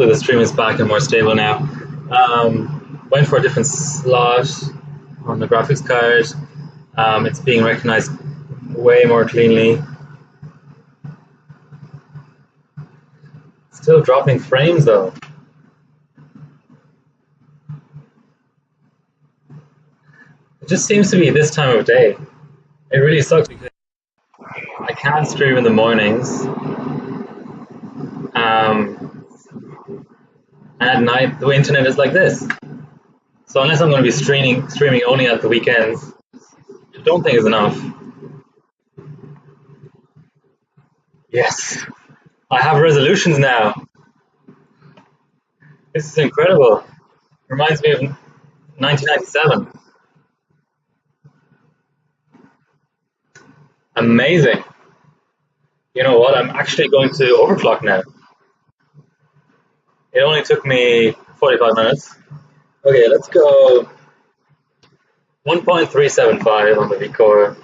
hopefully the stream is back and more stable now. Went for a different slot on the graphics card. It's being recognized way more cleanly. Still dropping frames though. It just seems to be this time of day. It really sucks because I can't stream in the mornings. And at night, the internet is like this. So unless I'm going to be streaming only at the weekends, which I don't think is enough. Yes, I have resolutions now. This is incredible. Reminds me of 1997. Amazing. You know what? I'm actually going to overclock now. It only took me 45 minutes. Okay, let's go 1.375 on the V-Core.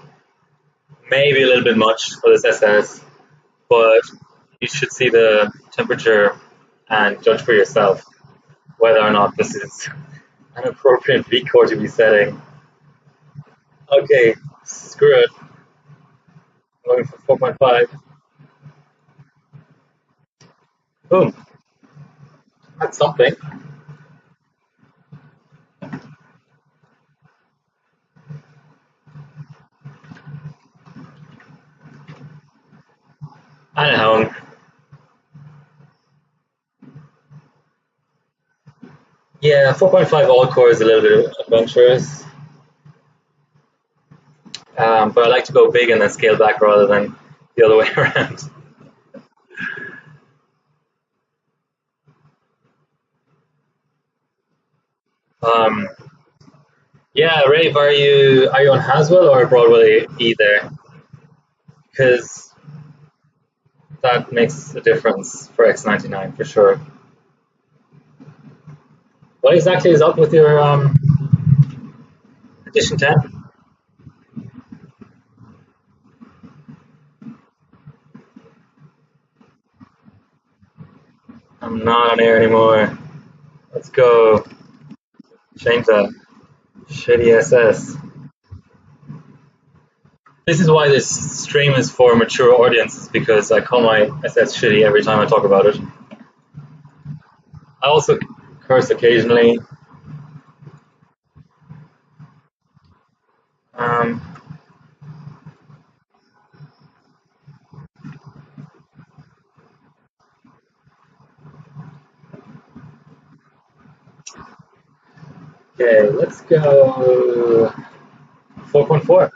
Maybe a little bit much for this SS, but you should see the temperature and judge for yourself whether or not this is an appropriate V-Core to be setting. Okay, screw it. I'm going for 4.5. Boom. That's something. Anyhow, yeah, 4.5 all core is a little bit adventurous. But I like to go big and then scale back rather than the other way around. Yeah, Rafe, are you on Haswell or Broadway either? Because that makes a difference for X99 for sure. What exactly is up with your Edition 10? I'm not on air anymore. Let's go. Change that. Shitty SS. This is why this stream is for mature audiences, because I call my SS shitty every time I talk about it. I also curse occasionally. Okay, let's go 4.4.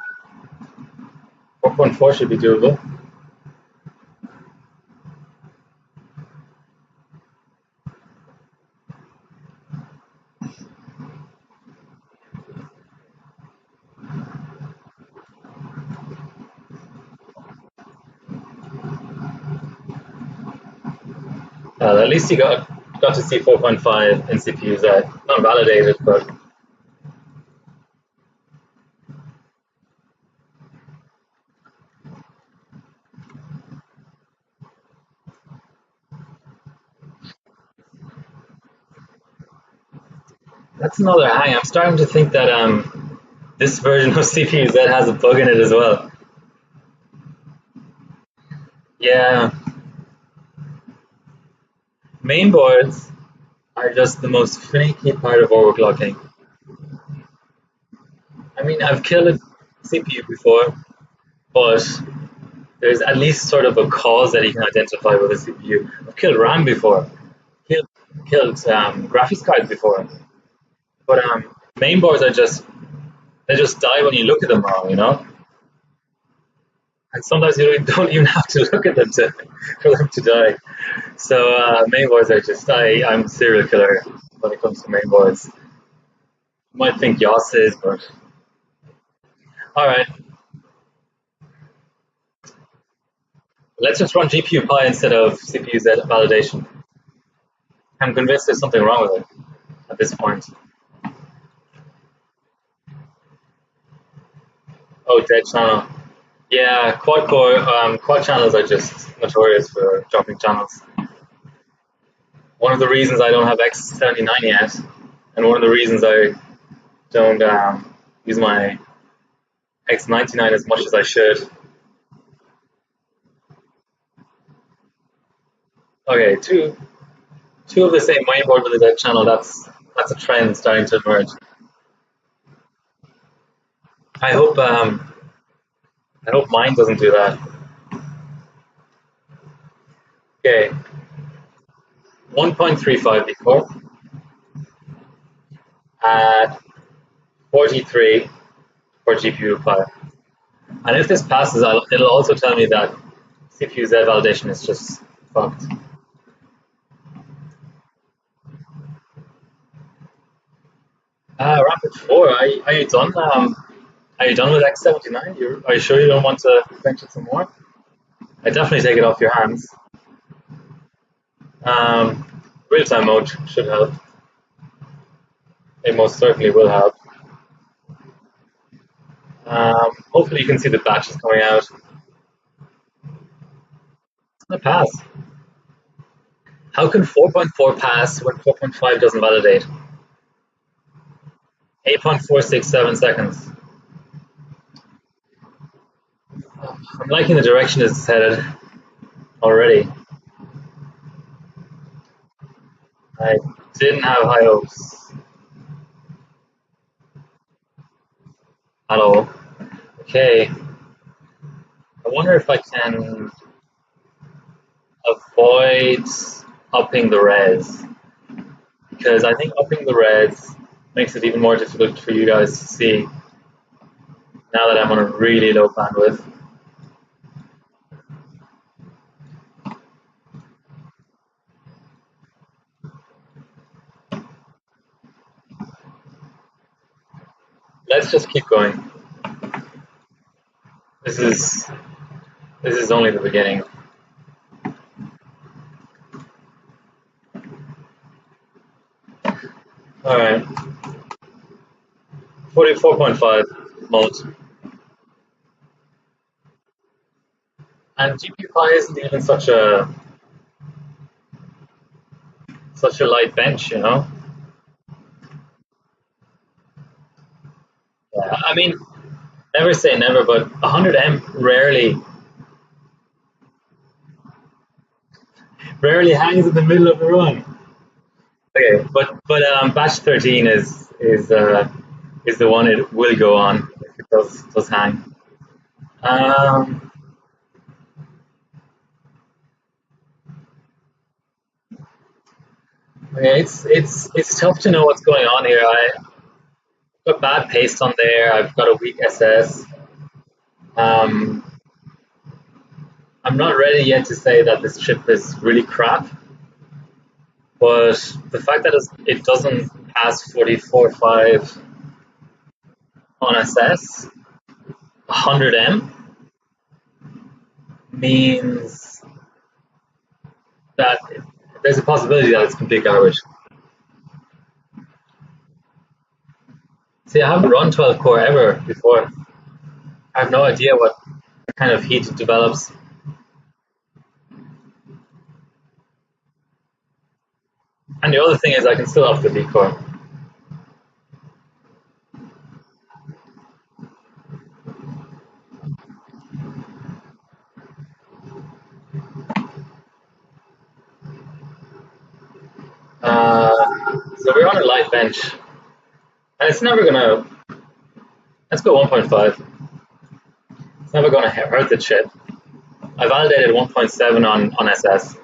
4.4 should be doable. At least you got to see 4.5 in CPUs that not validated, but that's another hang. I'm starting to think that this version of CPU Z has a bug in it as well. Yeah. Mainboards are just the most finicky part of overclocking. I mean, I've killed a CPU before, but there's at least sort of a cause that you can identify with a CPU. I've killed RAM before, killed graphics cards before, but mainboards are they just die when you look at them wrong, you know? And sometimes you don't even have to look at them for them to die. So mainboards are just, I'm a serial killer when it comes to mainboards. You might think Yoss is, but all right. Let's just run GPU Pi instead of CPU Z validation. I'm convinced there's something wrong with it at this point. Oh, dead channel. Yeah, quad core, quad channels are just notorious for dropping channels. One of the reasons I don't have X79 yet, and one of the reasons I don't use my X99 as much as I should. Okay, two of the same mainboard with a dead channel. That's a trend starting to emerge. I hope mine doesn't do that. Okay, 1.35 before at 43 for GPU 5. And if this passes, it'll also tell me that CPU Z validation is just fucked. Rapid 4, are you done? Are you done with X79? Are you sure you don't want to bench it some more? I definitely take it off your hands. Real-time mode should help. It most certainly will help. Hopefully you can see the batches coming out. It's gonna pass. How can 4.4 pass when 4.5 doesn't validate? 8.467 seconds. I'm liking the direction it's headed already. I didn't have high hopes at all. Okay. I wonder if I can avoid upping the res, because I think upping the res makes it even more difficult for you guys to see now that I'm on a really low bandwidth. Let's just keep going. This is only the beginning. All right, 44.5 mode. And GPU Pi isn't even such a light bench, you know. Yeah, I mean, never say never, but 100M rarely hangs in the middle of the run. Okay, but batch 13 is the one it will go on if it does hang. Okay, it's tough to know what's going on here. I've got bad paste on there. I've got a weak SS. I'm not ready yet to say that this chip is really crap, but the fact that it doesn't pass 44.5 on SS, 100M, means that there's a possibility that it's complete garbage. See, I haven't run 12 core ever before. I have no idea what kind of heat it develops. And the other thing is I can still up the V core. So we're on a light bench. And it's never gonna, let's go 1.5. It's never gonna hurt the chip. I validated 1.7 on SS.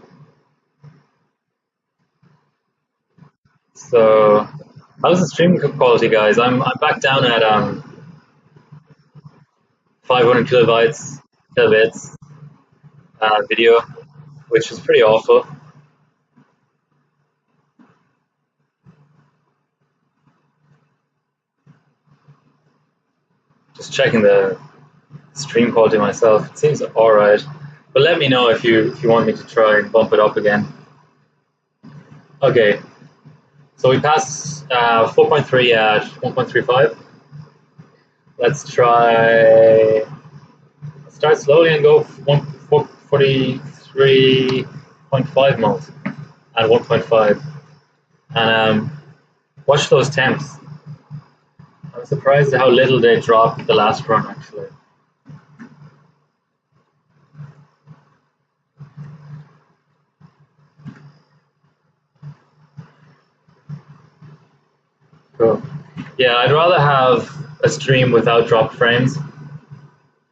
So how's the stream quality, guys? I'm back down at 500 kilobits video, which is pretty awful. Just checking the stream quality myself. It seems alright, but let me know if you want me to try and bump it up again. Okay, so we passed 4.3 at 1.35. Let's try. Let's start slowly and go 43.5 moles. at 1.5. And watch those temps. I'm surprised at how little they dropped the last run, actually. Cool. Yeah, I'd rather have a stream without dropped frames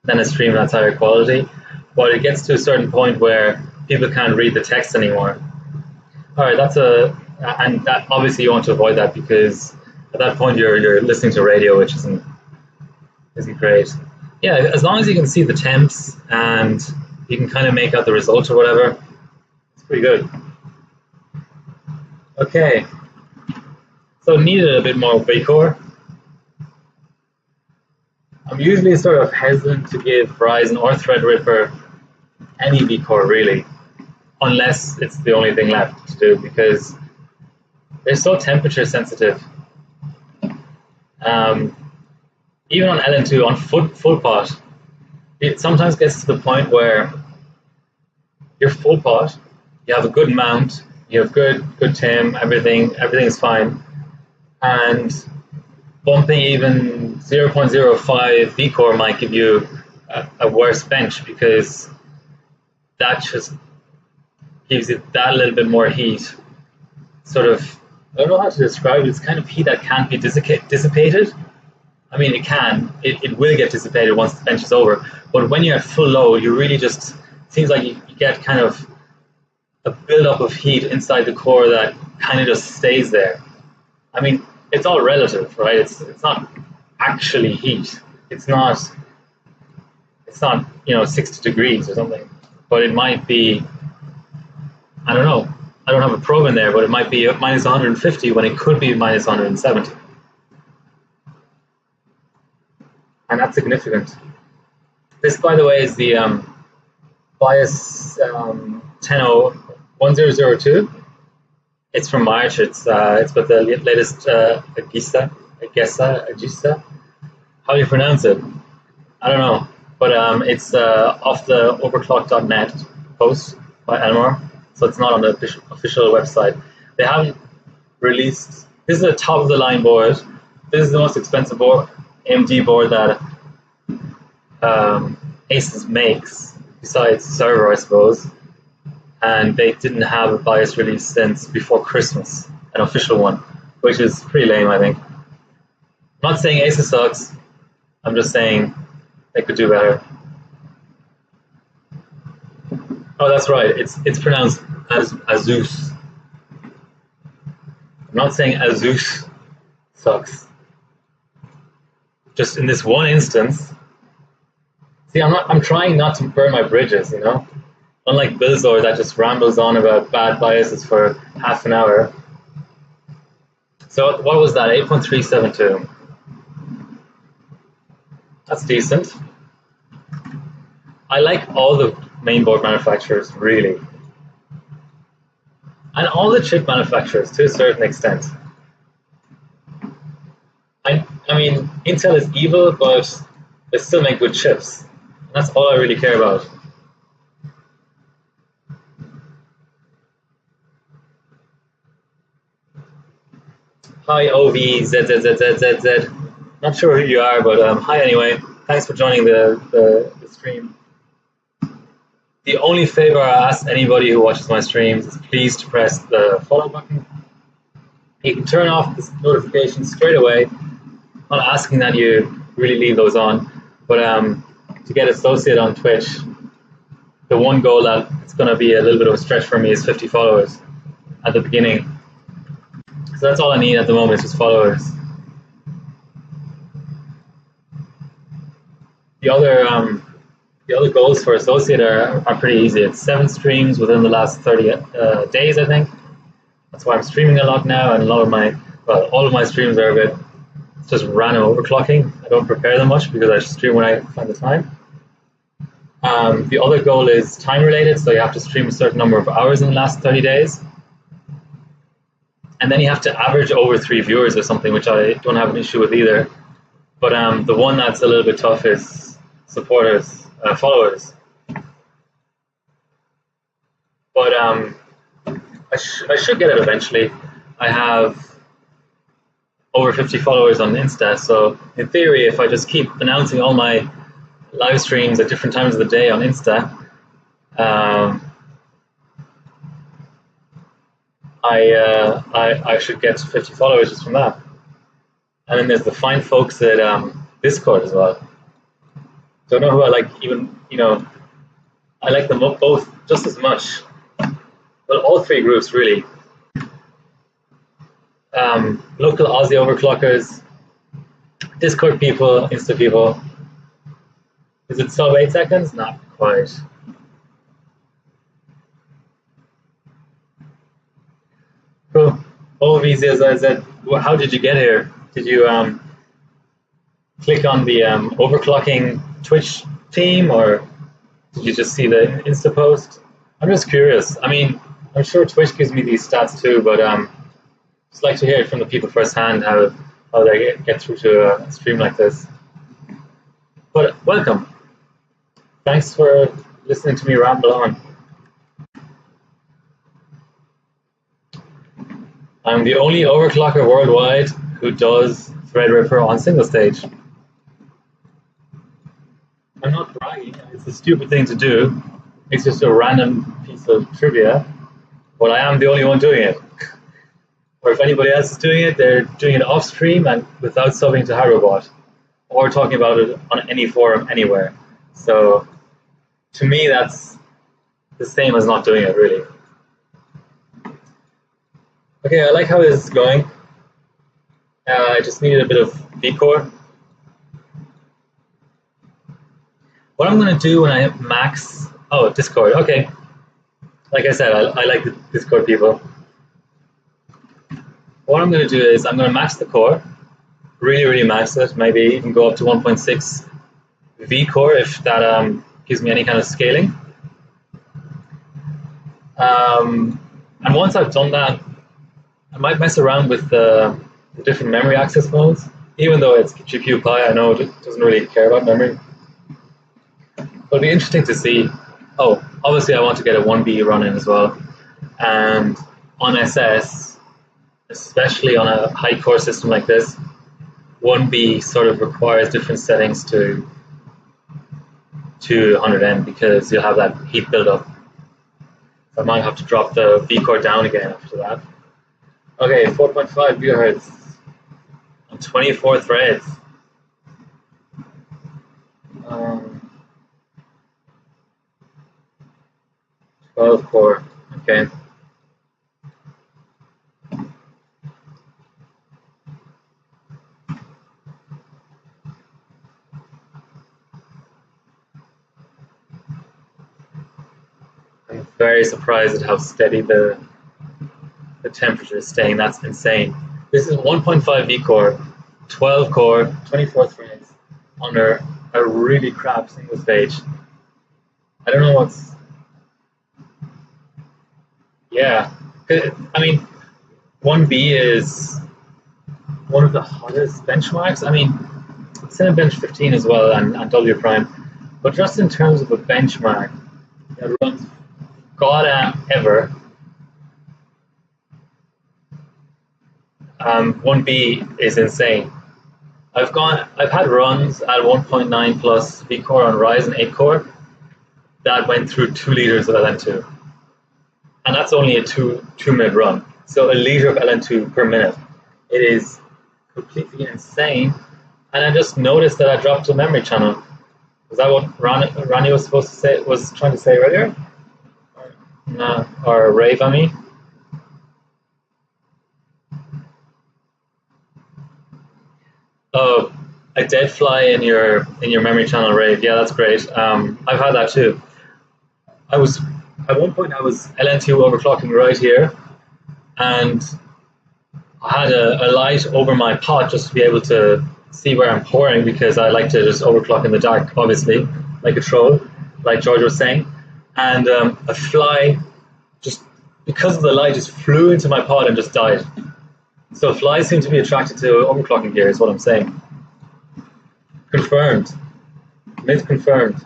than a stream that's higher quality. But it gets to a certain point where people can't read the text anymore. All right, and that, obviously you want to avoid that because at that point you're listening to radio, which isn't great. Yeah, as long as you can see the temps and you can kind of make out the result or whatever, it's pretty good. Okay, so needed a bit more Vcore. I'm usually sort of hesitant to give Verizon or Threadripper any Vcore really, unless it's the only thing left to do, because they're so temperature sensitive. Even on LN2, on full pot, it sometimes gets to the point where you're full pot, you have a good mount, you have good tim, everything's fine, and bumping even 0.05 Vcore might give you a worse bench, because that just gives it that little bit more heat. Sort of, I don't know how to describe it. It's kind of heat that can't be dissipated. I mean, it will get dissipated once the bench is over. But when you're at full load, you really just, seems like you get kind of a buildup of heat inside the core that kind of just stays there. I mean, it's all relative, right? It's not actually heat. It's not 60 degrees or something. But it might be, I don't know. I don't have a probe in there, but it might be minus 150 when it could be minus 170. And that's significant. This, by the way, is the BIOS 1002. It's from March. It's with the latest Agisa. How do you pronounce it? I don't know. But it's off the overclock.net post by Elmore. So it's not on the official website. They haven't released. This is a top of the line board. This is the most expensive board, AMD board that Asus makes, besides server, I suppose. And they didn't have a BIOS release since before Christmas, an official one, which is pretty lame, I think. I'm not saying Asus sucks. I'm just saying they could do better. Oh, that's right. It's pronounced as Asus. I'm not saying Asus sucks. Just in this one instance. See, I'm trying not to burn my bridges, you know? Unlike Billzor that just rambles on about bad BIOSes for half an hour. So what was that? 8.372. That's decent. I like all the mainboard manufacturers, really. And all the chip manufacturers, to a certain extent. I mean, Intel is evil, but they still make good chips. And that's all I really care about. Hi, OVZZZZZ. Not sure who you are, but hi anyway. Thanks for joining the stream. The only favor I ask anybody who watches my streams is please to press the follow button. You can turn off the notifications straight away. I'm not asking that you really leave those on, but to get associated on Twitch, the one goal that it's going to be a little bit of a stretch for me is 50 followers at the beginning. So that's all I need at the moment, is just followers. The other goals for associate are pretty easy. It's 7 streams within the last 30 days, I think. That's why I'm streaming a lot now, and all of my streams are a bit, it's just random overclocking. I don't prepare them much because I stream when I find the time. The other goal is time related, so you have to stream a certain number of hours in the last 30 days. And then you have to average over 3 viewers or something, which I don't have an issue with either. But the one that's a little bit tough is followers. But I I should get it eventually. I have over 50 followers on Insta, so in theory, if I just keep announcing all my live streams at different times of the day on Insta, I should get 50 followers just from that. And then there's the fine folks at Discord as well. Don't know who I like even, I like them both just as much. Well, all three groups really. Local Aussie overclockers, Discord people, Insta people. Is it sub 8 seconds? Not quite. Cool. OVZZ, how did you get here? Did you click on the overclocking Twitch team, or did you just see the Insta post? I'm just curious. I mean, I'm sure Twitch gives me these stats too, but just like to hear it from the people firsthand how they get through to a stream like this. But welcome. Thanks for listening to me ramble on. I'm the only overclocker worldwide who does Threadripper on single stage. I'm not bragging, it's a stupid thing to do. It's just a random piece of trivia, but I am the only one doing it. Or if anybody else is doing it, they're doing it off stream and without subbing to HardwareBot, or talking about it on any forum anywhere. So to me, that's the same as not doing it, really. Okay, I like how this is going. I just needed a bit of vCore. What I'm going to do when I max... Oh, Discord, okay. Like I said, I like the Discord people. What I'm going to do is I'm going to max the core, really max it, maybe even go up to 1.6 vCore if that gives me any kind of scaling. And once I've done that, I might mess around with the different memory access modes, even though it's GPU Pi. I know it doesn't really care about memory. But it'll be interesting to see. Oh, obviously I want to get a 1B running as well. And on SS, especially on a high core system like this, 1B sort of requires different settings to 100M because you'll have that heat buildup. So I might have to drop the vCore down again after that. Okay, 4.5 gigahertz on 24 threads. 12 core, okay. I'm very surprised at how steady the temperature is staying. That's insane. This is 1.5 vCore, 12 core, 24 threads under a really crap single stage. I don't know what's... Yeah, I mean, 1B is one of the hottest benchmarks. I mean, Cinebench 15 as well and W prime, but just in terms of a benchmark that runs God ever, 1B is insane. I've had runs at 1.9 plus vCore on Ryzen 8 core that went through 2 liters of LN2. And that's only a two-minute run. So a liter of LN2 per minute. It is completely insane. And I just noticed that I dropped a memory channel. Was that what Ronnie was supposed to say? Was trying to say earlier? No, or Rave, I mean. Oh, a dead fly in your memory channel, Rave. Yeah, that's great. I've had that too. At one point I was LN2 overclocking right here, and I had a light over my pot just to be able to see where I'm pouring, because I like to just overclock in the dark, obviously, like a troll, like George was saying. And a fly, just because of the light, just flew into my pot and just died. So flies seem to be attracted to overclocking gear, is what I'm saying. Confirmed. Myth confirmed.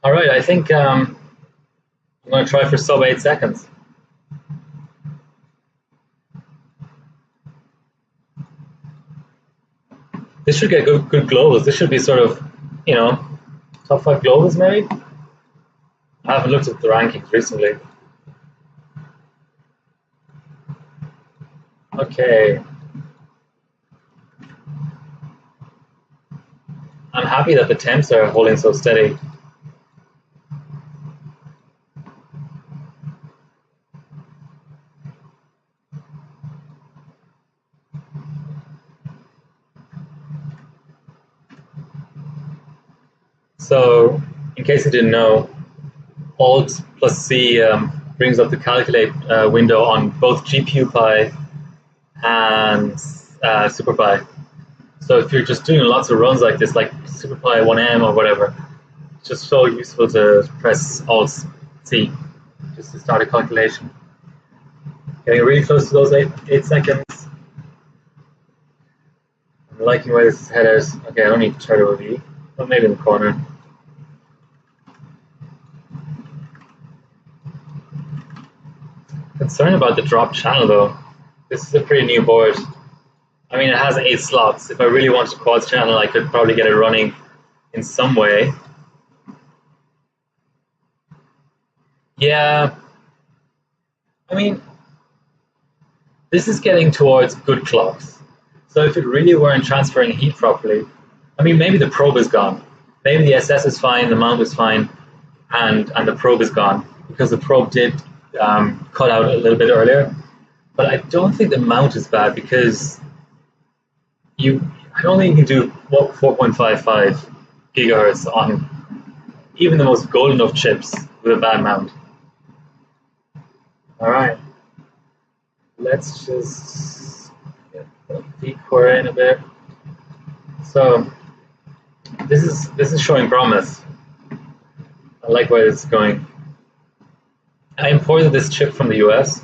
All right, I think I'm going to try for sub 8 seconds. This should get good globals. This should be sort of, you know, top 5 globals maybe. I haven't looked at the rankings recently. Okay. I'm happy that the temps are holding so steady. So, in case you didn't know, Alt plus C brings up the calculate window on both GPU-Pi and SuperPi. So if you're just doing lots of runs like this, like SuperPi 1M or whatever, it's just so useful to press Alt C just to start a calculation. Getting really close to those 8 seconds. I'm liking where this is headed. Okay, I don't need to try to review, but maybe in the corner. Concerned about the drop channel though. This is a pretty new board. I mean, it has 8 slots. If I really wanted quads channel, I could probably get it running in some way. Yeah. I mean, this is getting towards good clocks. So if it really weren't transferring heat properly, I mean, maybe the probe is gone. Maybe the SS is fine, the mount is fine, and the probe is gone because the probe did cut out a little bit earlier. But I don't think the mount is bad because I don't think you can do 4.55 gigahertz on even the most golden of chips with a bad mount. All right, let's just get the V-core in a bit. So this is showing promise. I like where it's going. I imported this chip from the US.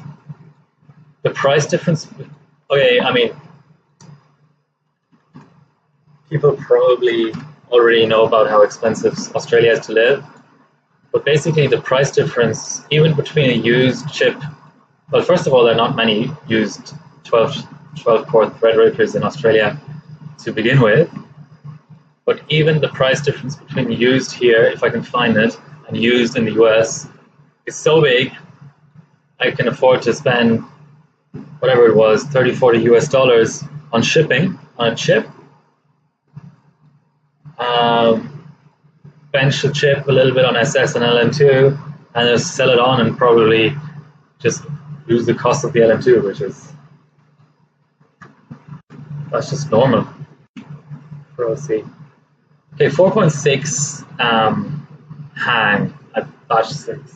The price difference, okay, I mean, people probably already know about how expensive Australia is to live, but basically the price difference, even between a used chip, well, first of all, there are not many used 12-core Threadrippers in Australia to begin with, but even the price difference between used here, if I can find it, and used in the US is so big, I can afford to spend whatever it was, 30, 40 US dollars on shipping on a chip. Bench the chip a little bit on SS and LM2 and just sell it on and probably just lose the cost of the LM2, which is, that's just normal for OC. Okay, 4.6 hang at batch 6.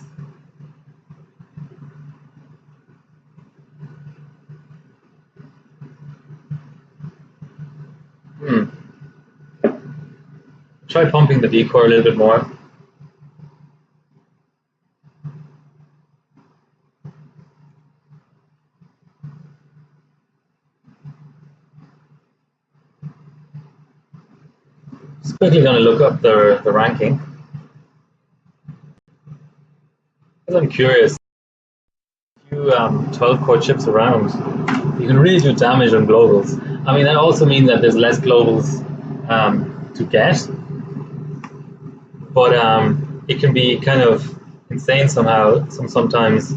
Try pumping the V-core a little bit more. Just quickly going to look up the ranking. Because I'm curious, a few 12-core chips around, you can really do damage on globals. I mean, that also means that there's less globals to get, but it can be kind of insane somehow, sometimes,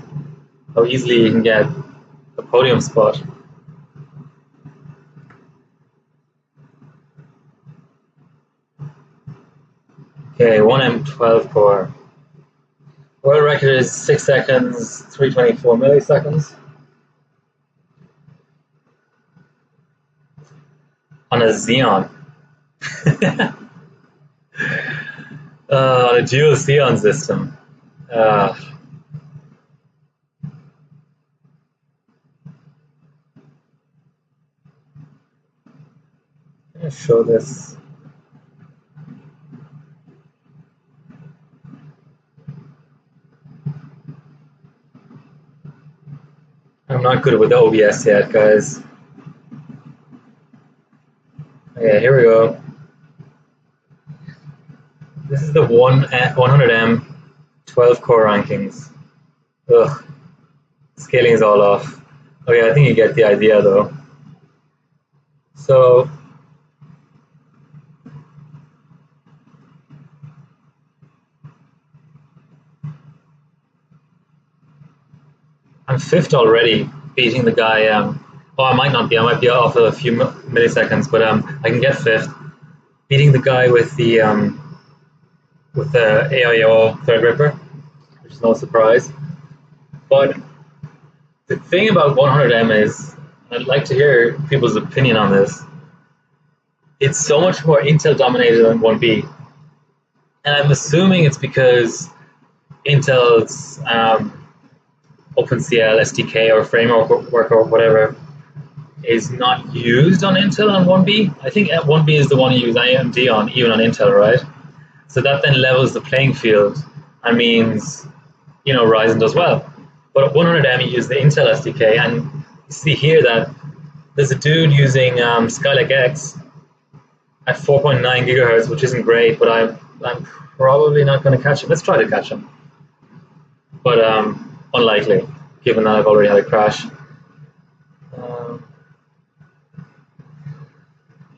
how easily you can get a podium spot. Okay, 1M12 core. World record is 6 seconds, 324 milliseconds. On a Xeon. On a dual Xeon system. I'm going to show this. I'm not good with OBS yet, guys. Okay, here we go. This is the 100M 12-core rankings. Ugh, scaling is all off. Okay, I think you get the idea though. So I'm fifth already, beating the guy. Oh, I might not be. I might be off a few milliseconds, but I can get fifth, beating the guy with the AIO Threadripper, which is no surprise. But the thing about 100M is, I'd like to hear people's opinion on this. It's so much more Intel dominated than 1B, and I'm assuming it's because Intel's OpenCL SDK or framework or whatever is not used on Intel on 1B. I think 1B is the one you use AMD on, even on Intel, right? So that then levels the playing field and means, you know, Ryzen does well. But at 100M, you use the Intel SDK, and you see here that there's a dude using Skylake X at 4.9 gigahertz, which isn't great, but I'm probably not going to catch him. Let's try to catch him. But unlikely, given that I've already had a crash.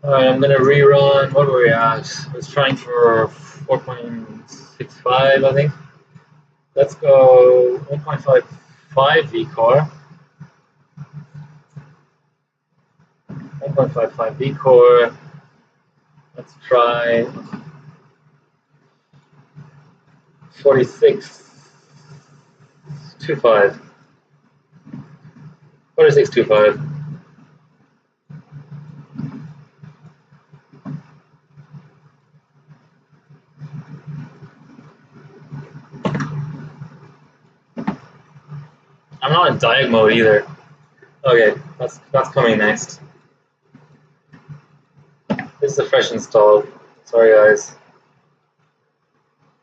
Alright, I'm going to rerun. What were we at? I was trying for 4.65, I think. Let's go 1.55 vCore. 1.55 vCore. Let's try 46.25. 46.25. I'm not in diag mode either. Okay, that's coming next. This is a fresh install. Sorry guys.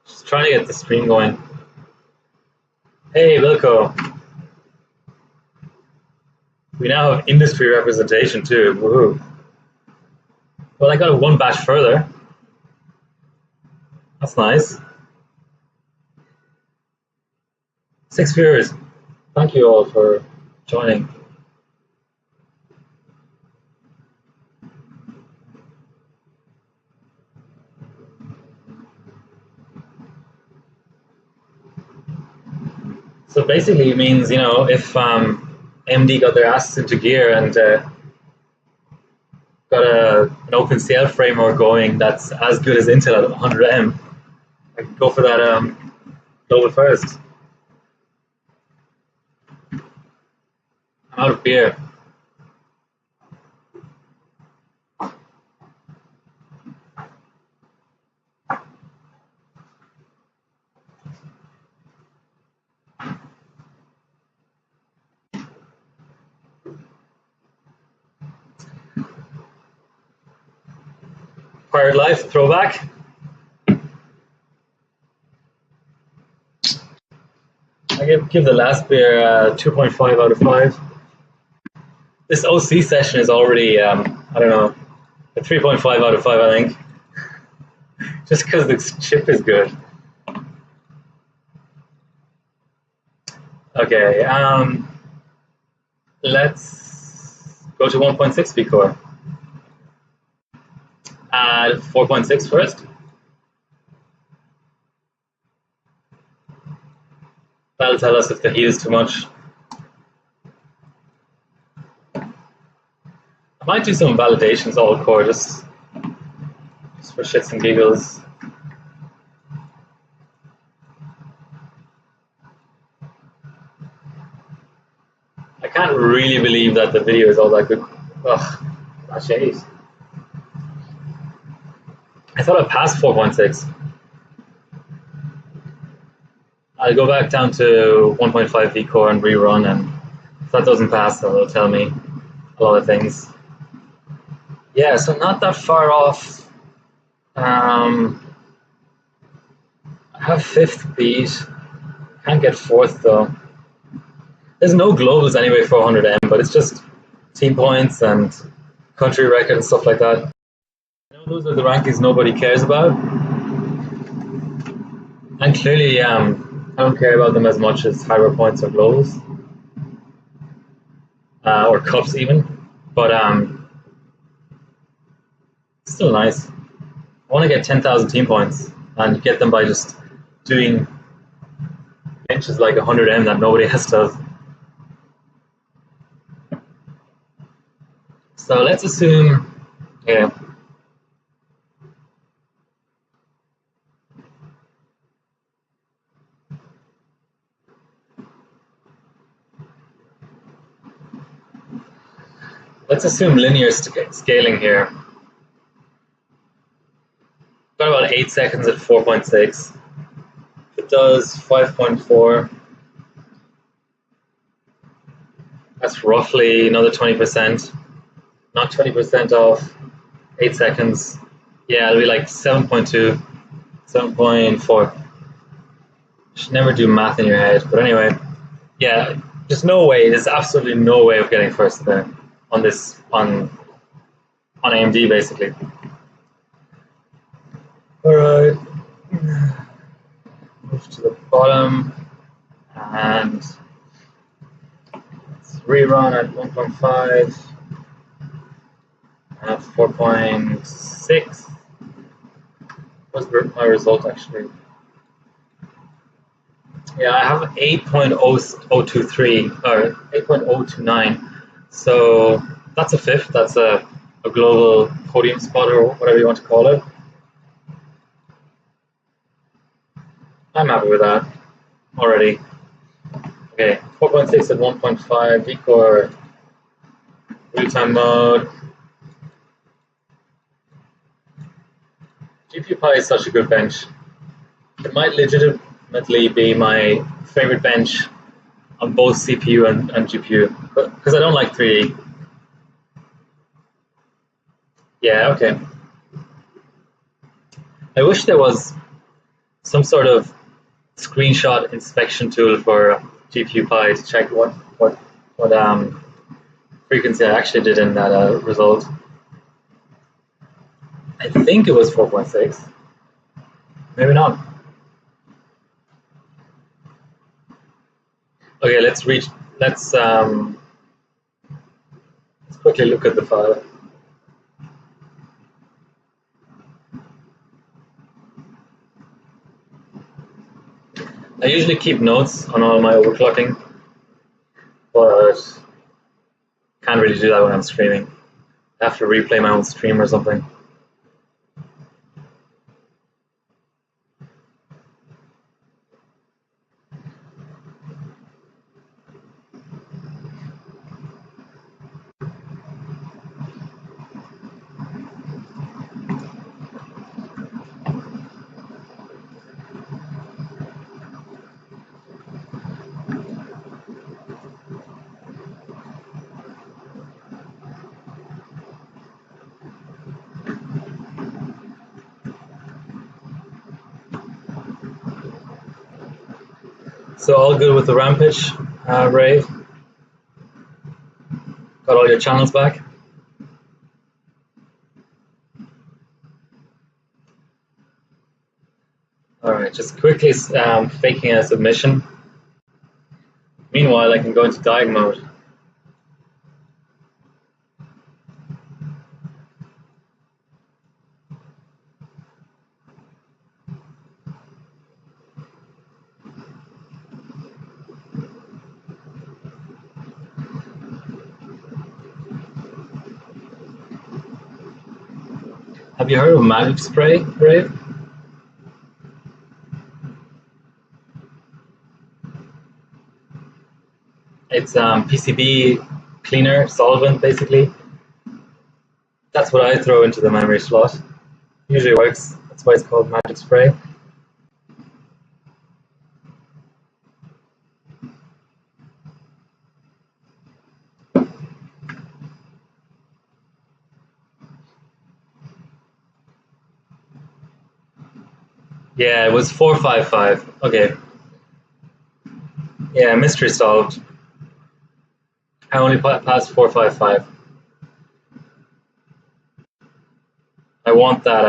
Just trying to get the stream going. Hey Wilco. We now have industry representation too. Woohoo. Well, I got it one batch further. That's nice. 6 viewers. Thank you all for joining. So basically it means, you know, if AMD got their asses into gear and got an OpenCL framework going that's as good as Intel at 100M, I could go for that global first. I'm out of beer. Pirate Life, throwback. I give the last beer 2.5 out of 5. This OC session is already, I don't know, a 3.5 out of 5, I think. Just because the chip is good. Okay, let's go to 1.6 vCore. Add 4.6 first. That'll tell us if the heat is too much. I might do some validations all core just for shits and giggles. I can't really believe that the video is all that good. Ugh, that's shade. I thought I passed 4.6. I'll go back down to 1.5 vCore and rerun, and if that doesn't pass, then it'll tell me a lot of things. Yeah, so not that far off. I have 5th beat. Can't get 4th though. There's no globals anyway for 100M, but it's just team points and country record and stuff like that. I know those are the rankings nobody cares about. And clearly I don't care about them as much as hardware points or globals, or cups even, but still nice. I want to get 10,000 team points and get them by just doing benches like 100M that nobody else does. So let's assume, yeah. Let's assume linear scaling here. Got about 8 seconds at 4.6. It does 5.4. That's roughly another 20%. Not 20% off 8 seconds. Yeah, it'll be like 7.2, 7.4. Should never do math in your head, but anyway, yeah, there's no way. There's absolutely no way of getting first there on this on AMD basically. All right, move to the bottom and let's rerun at 1.5 at 4.6. What's my result actually? Yeah, I have 8.023 or 8.029. So that's a fifth. That's a global podium spot or whatever you want to call it. I'm happy with that already. Okay, 4.6 at 1.5, vCore, real-time mode. GPU Pi is such a good bench. It might legitimately be my favorite bench on both CPU and GPU, because I don't like 3D. Yeah, okay. I wish there was some sort of screenshot inspection tool for GPU Pi to check what frequency I actually did in that result. I think it was 4.6. Maybe not. Okay, let's quickly look at the file. I usually keep notes on all my overclocking, but can't really do that when I'm streaming. I have to replay my own stream or something. So all good with the Rampage, Ray? Got all your channels back? All right, just quickly faking a submission. Meanwhile, I can go into diag mode. Have you heard of Magic Spray, Ray? It's PCB cleaner solvent, basically. That's what I throw into the memory slot. Usually works. That's why it's called Magic Spray. Yeah, it was 455. Okay. Yeah, mystery solved. I only passed 455. I want that.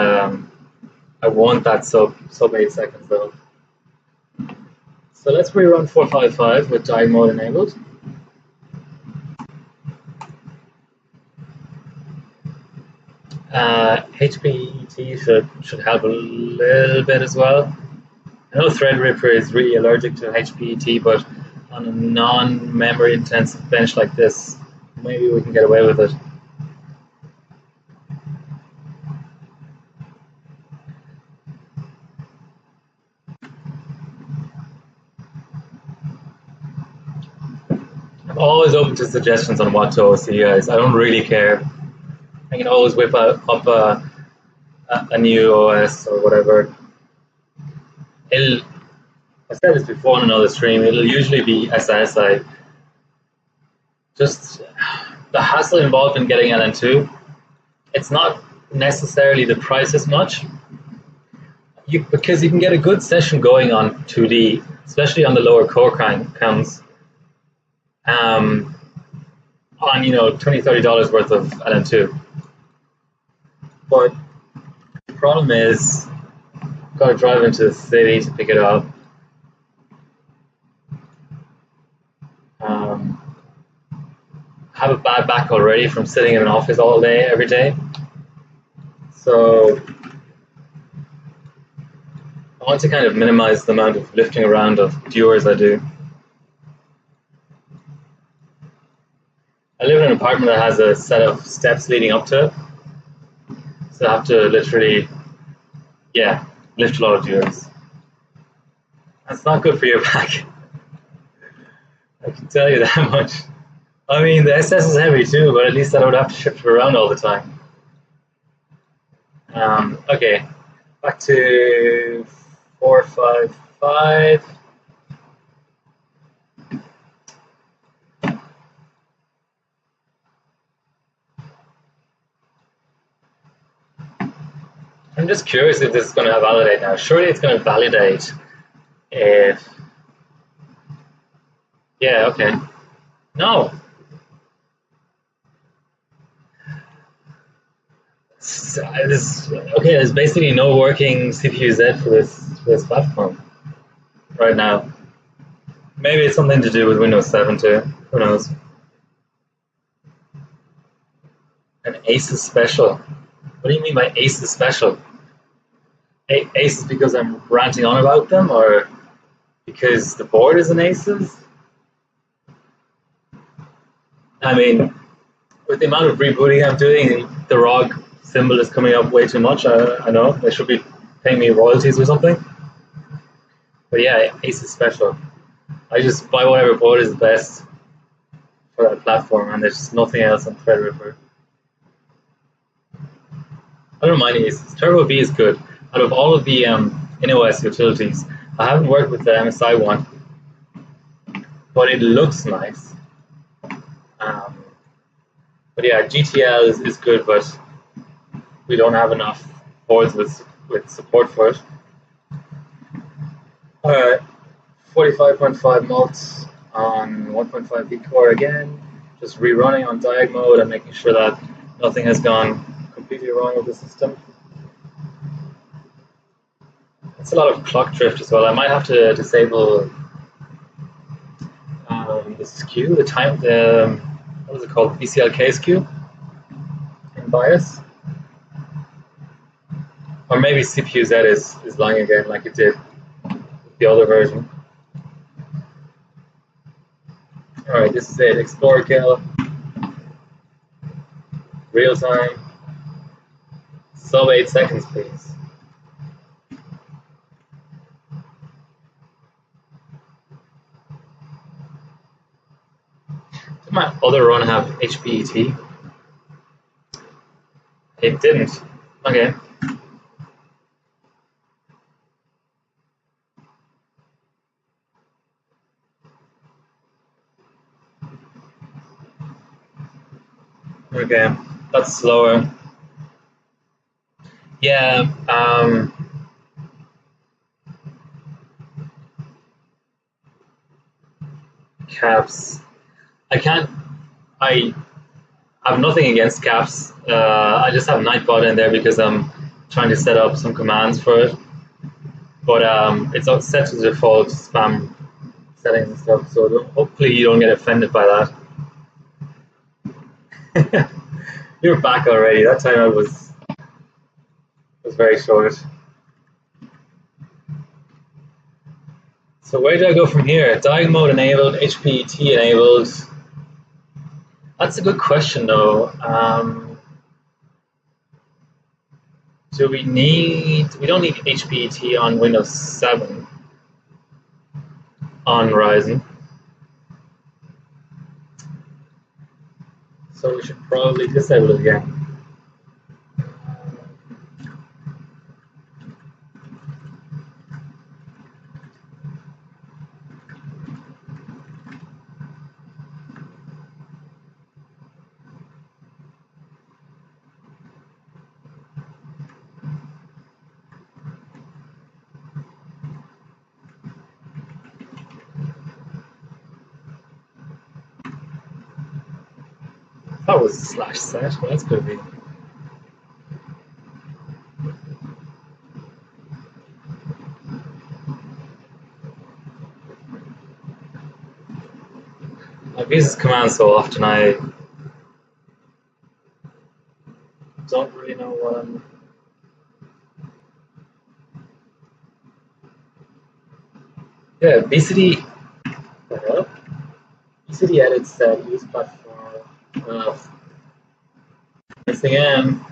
I want that sub 8 seconds though. So let's rerun 455 with diag mode enabled. HPET should help a little bit as well. I know Threadripper is really allergic to HPET, but on a non-memory intensive bench like this, maybe we can get away with it. I'm always open to suggestions on what to OC, guys. I don't really care. I can always whip up a new OS or whatever. I said this before on another stream, it'll usually be SSI. Just the hassle involved in getting LN2, it's not necessarily the price as much, because you can get a good session going on 2D, especially on the lower core counts, on $20–30 worth of LN2. But the problem is, I've got to drive into the city to pick it up. Have a bad back already from sitting in an office all day, every day. So I want to kind of minimize the amount of lifting around of viewers I do. I live in an apartment that has a set of steps leading up to it. So I have to literally, lift a lot of viewers. That's not good for your back. I can tell you that much. I mean, the SS is heavy too, but at least I don't have to shift it around all the time. Okay, back to 455. I'm just curious if this is going to validate now. Surely it's going to validate if... Yeah, okay. No. There's basically no working CPU-Z for this platform right now. Maybe it's something to do with Windows 7 too. Who knows? An Aces special. What do you mean by Aces special? Aces because I'm ranting on about them, or because the board is an Aces? I mean, with the amount of rebooting I'm doing, the ROG symbol is coming up way too much. I know they should be paying me royalties or something. But yeah, Aces special. I just buy whatever board is best for that platform, and there's nothing else on Threadripper. I don't mind Aces. Turbo V is good. Out of all of the in-OS utilities, I haven't worked with the MSI one, but it looks nice. But yeah, GTL is good, but we don't have enough boards with support for it. Alright, 45.5 mults on 1.5 V core again, just rerunning on diag mode and making sure that nothing has gone completely wrong with the system. It's a lot of clock drift as well. I might have to disable the skew, what is it called? BCLK skew in BIOS. Or maybe CPU-Z is lying again like it did with the other version. Alright, this is it. Explorer kill. Real time. Sub 8 seconds, please. Did my other run have HPET? It didn't. Okay. Okay, that's slower. Yeah, caps. I have nothing against caps. I just have Nightbot in there because I'm trying to set up some commands for it. But it's set to default spam settings and stuff, so hopefully you don't get offended by that. You're back already. That time I was very short. So where do I go from here? Diag mode enabled, HPET enabled. That's a good question though. Do we don't need HPET on Windows 7 on Ryzen. So we should probably disable it again. That was /set, well, that's going to be. I've used this command so often, I don't really know what I'm. Yeah, BCD. BCD edit set, use platform. Once again.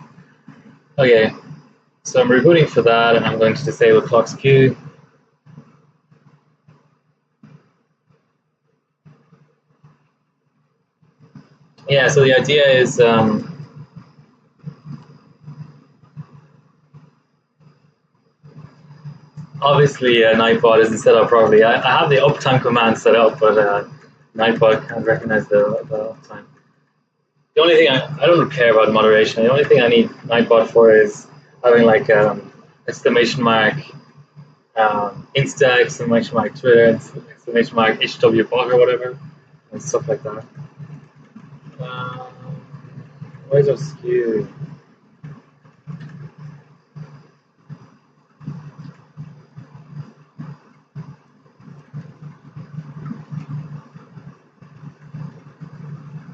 Okay, so I'm rebooting for that, and I'm going to disable clock skew. Yeah, so the idea is obviously Nightbot isn't set up properly. I have the uptime command set up, but Nightbot can't recognize the uptime. The only thing I don't care about moderation. The only thing I need Nightbot for is having like exclamation mark Insta, exclamation mark Twitter, exclamation mark HWBot or whatever, and stuff like that. Where's our skew?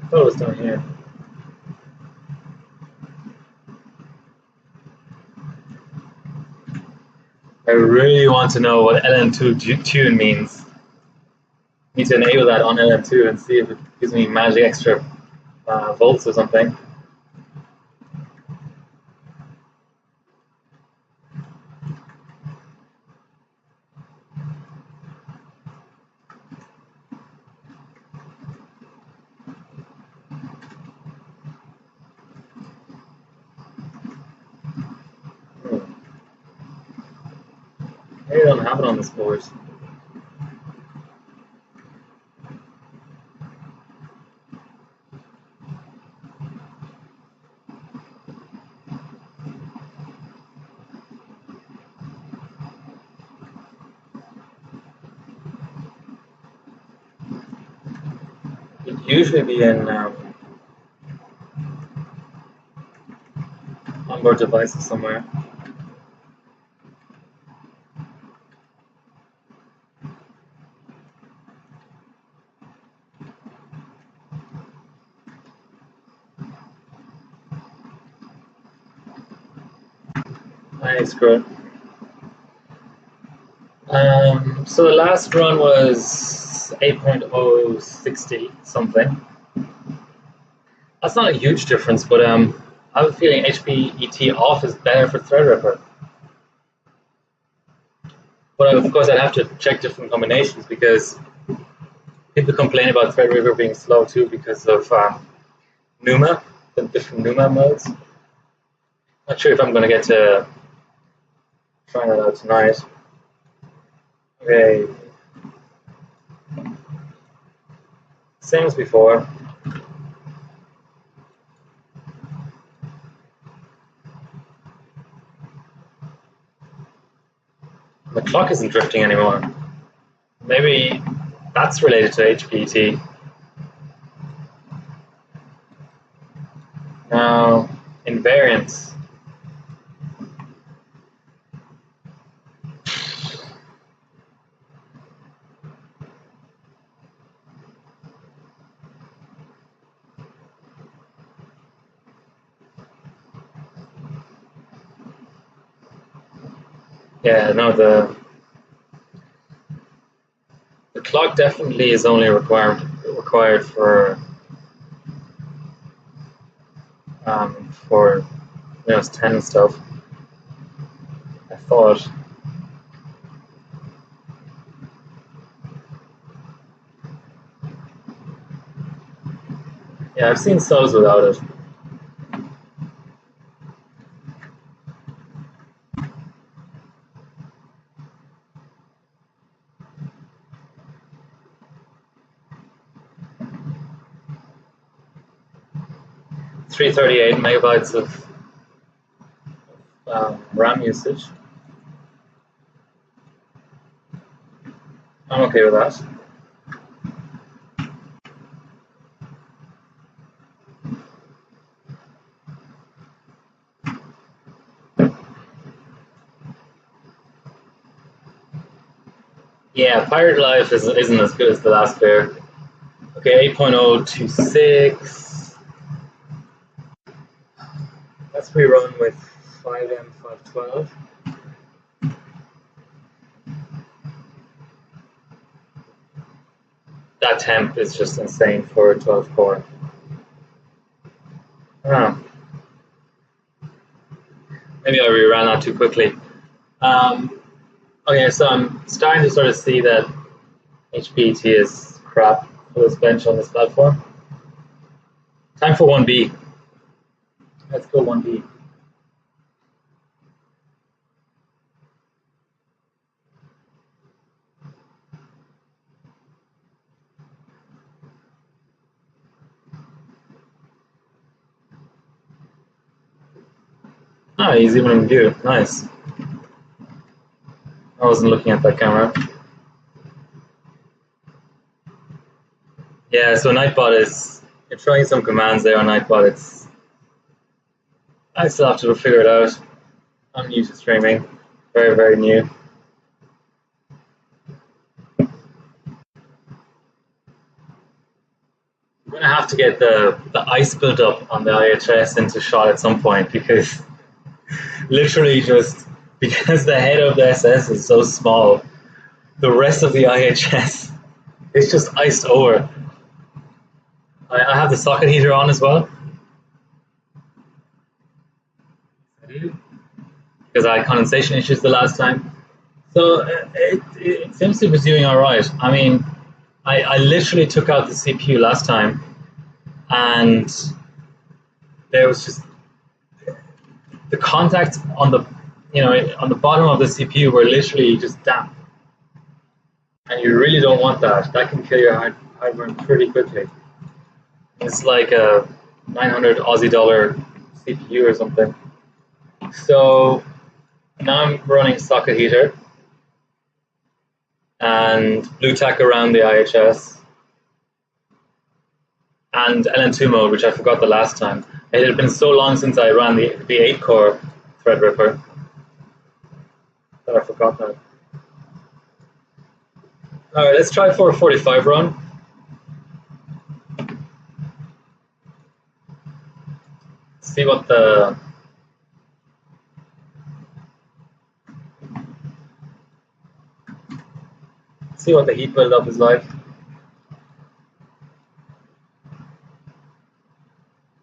I thought it was down here. I really want to know what LN2 tune means. Need to enable that on LN2 and see if it gives me magic extra volts or something. Maybe I don't have it on this board. It would usually be in onboard devices somewhere. Screw it. So the last run was 8.060 something. That's not a huge difference, but I have a feeling HPET off is better for Threadripper. But of course, I'd have to check different combinations because people complain about Threadripper being slow too because of NUMA, the different NUMA modes. Not sure if I'm going to get to trying that out tonight. Okay. Same as before. The clock isn't drifting anymore. Maybe that's related to HPET. Now, invariance. Yeah, no, the clock definitely is only required for Windows 10 and stuff. I thought. Yeah, I've seen subs without it. .338 megabytes of RAM usage. I'm okay with that. Yeah, Pirate Life isn't as good as the last pair. Okay, 8.026. Let's rerun with 5M512. That temp is just insane for a 12 core. Oh, maybe I reran that too quickly. Okay, so I'm starting to sort of see that HPT is crap for this bench on this platform. Time for 1B. Let's go 1B. Ah, he's even in view. Nice. I wasn't looking at that camera. Yeah, so Nightbot is, you're trying some commands there on Nightbot. I still have to figure it out. I'm new to streaming. Very, very new. We're going to have to get the ice built up on the IHS into shot at some point, because literally just because the head of the SS is so small, the rest of the IHS is just iced over. I have the socket heater on as well. Because I had condensation issues the last time. So it seems to be doing all right. I mean, I literally took out the CPU last time, and there was just the contacts on the on the bottom of the CPU were literally just damp, and you really don't want that. That can kill your hardware pretty quickly. It's like a 900 Aussie dollar CPU or something. So now I'm running socket heater and blue tack around the IHS and LN2 mode, which I forgot the last time. It had been so long since I ran the 8-core Threadripper that I forgot that. All right, let's try for a 45 run. See what the heat buildup is like.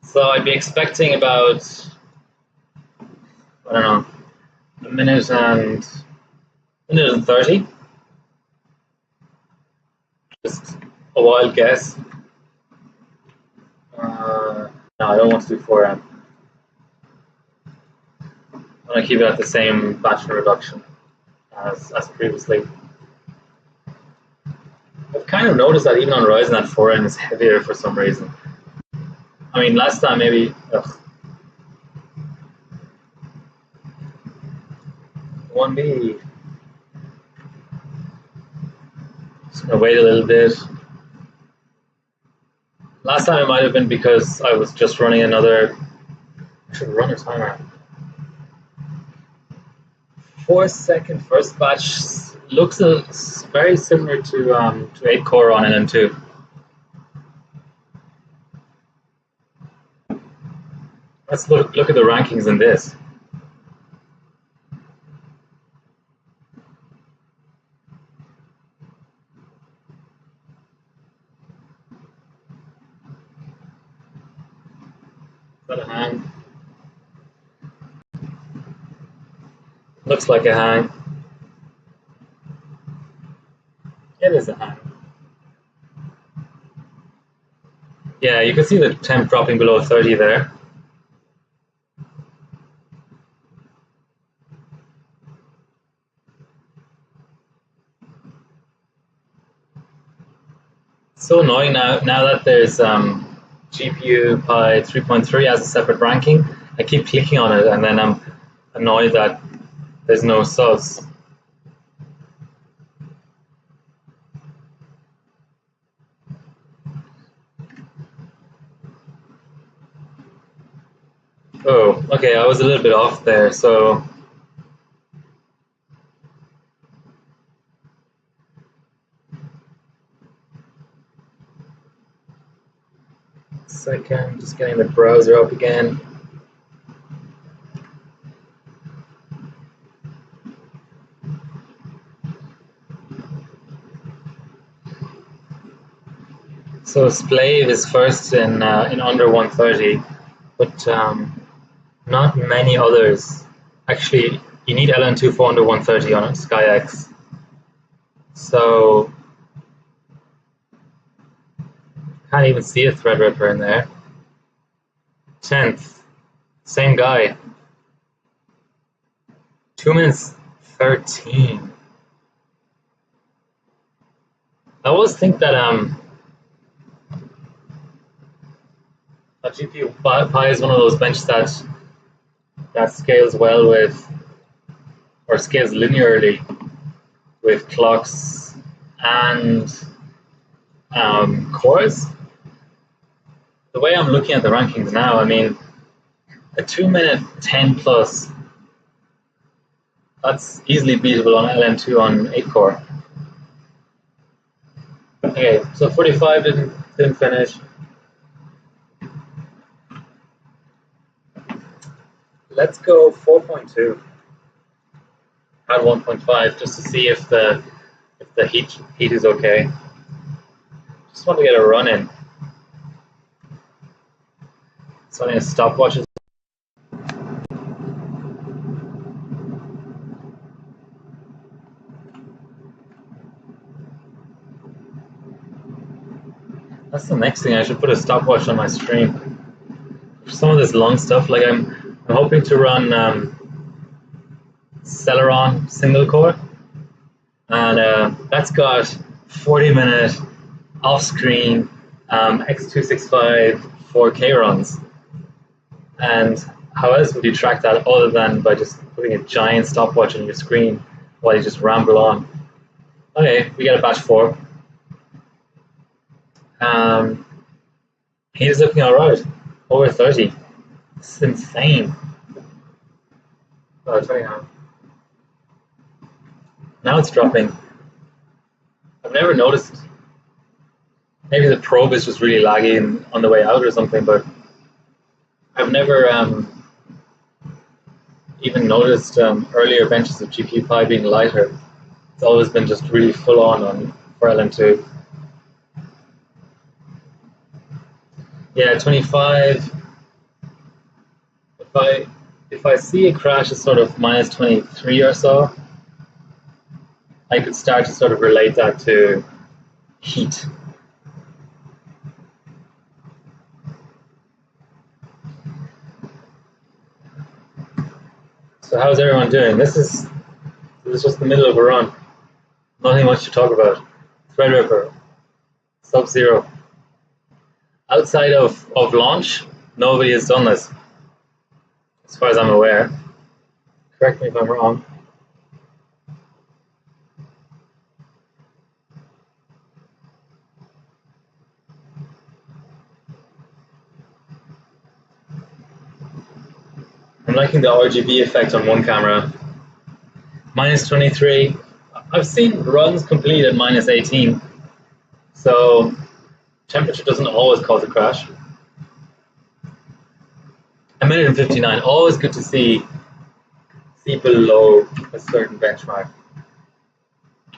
So I'd be expecting about, I don't know, a minute and 30. Just a wild guess. No, I don't want to do 4M. I'm going to keep it at the same batch reduction as previously. I've kind of noticed that even on Ryzen that 4M is heavier for some reason. I mean, last time maybe, 1B. Just gonna wait a little bit. Last time it might have been because I was just running another. I should run a timer. 4-second first batch looks very similar to 8-core on LN2. Let's look at the rankings in this. Got a hang. Looks like a hang. It is a hang. Yeah, you can see the temp dropping below 30 there. So annoying now that there's GPU Pi 3.3 as a separate ranking. I keep clicking on it and then I'm annoyed that there's no subs. Oh, okay, I was a little bit off there, so second, just getting the browser up again. So Splave is first in under 130, but not many others. Actually, you need LN2 for under 130 on SkyX. So can't even see a Threadripper in there. 10th, same guy. 2 minutes 13. I always think that a GPU Pi is one of those benches that scales well with, or scales linearly with clocks and cores. The way I'm looking at the rankings now, I mean, a 2 minute 10 plus, that's easily beatable on LN2 on 8 core. Okay, so 45 didn't finish. Let's go 4.2 at 1.5 just to see if the heat is okay. Just want to get a run in. So I'm going to stopwatch it. That's the next thing. I should put a stopwatch on my stream. For some of this long stuff, like I'm hoping to run Celeron single core, and that's got 40-minute off-screen X265 4K runs. And how else would you track that other than by just putting a giant stopwatch on your screen while you just ramble on? Okay, we got a batch 4. He's looking all right, over 30. This is insane. Oh, 20 now. Now it's dropping. I've never noticed. Maybe the probe is just really laggy on the way out or something, but I've never even noticed earlier benches of GPU Pi being lighter. It's always been just really full on for LM2. Yeah, 25. If I see a crash at sort of minus 23 or so, I could start to sort of relate that to heat. So how's everyone doing? This is just the middle of a run. Nothing much to talk about. Threadripper, Sub-Zero. Outside of launch, nobody has done this, as far as I'm aware. Correct me if I'm wrong. I'm liking the RGB effect on one camera. Minus 23. I've seen runs complete at minus 18. So temperature doesn't always cause a crash. A minute and 59. Always good to see below a certain benchmark.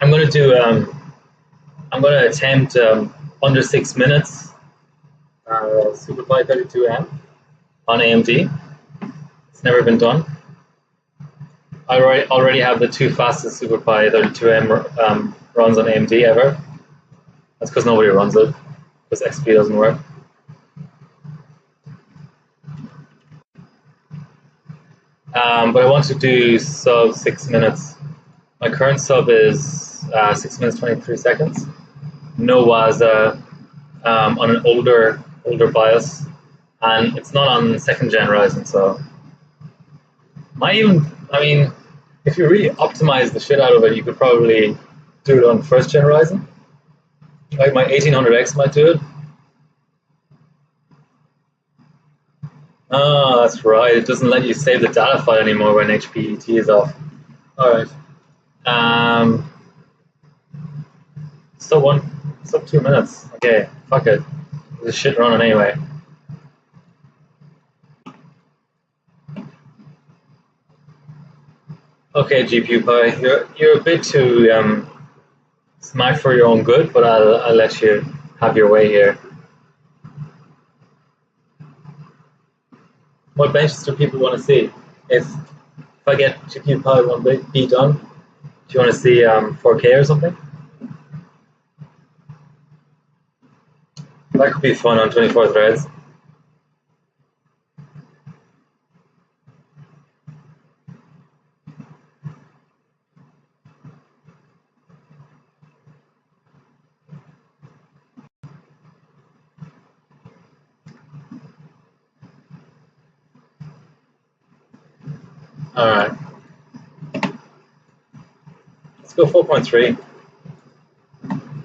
I'm going to attempt under 6 minutes. Super Pi 32M on AMD. It's never been done. I already have the two fastest SuperPi 32M runs on AMD ever. That's because nobody runs it, because XP doesn't work. But I want to do sub 6 minutes. My current sub is 6 minutes 23 seconds. No WASA, on an older BIOS, and it's not on second gen Ryzen, so might even, I mean, if you really optimize the shit out of it, you could probably do it on first gen Ryzen. Like my 1800X might do it. Oh, that's right. It doesn't let you save the data file anymore when HPET is off. All right. Sub 2 minutes. Okay, fuck it. There's shit running anyway. Okay, GPU Pi, you're a bit too smart for your own good, but I'll let you have your way here. What benches do people want to see? If I get GPU Pi 1B done, do you want to see 4K or something? That could be fun on 24 threads. All right. Let's go 4.3.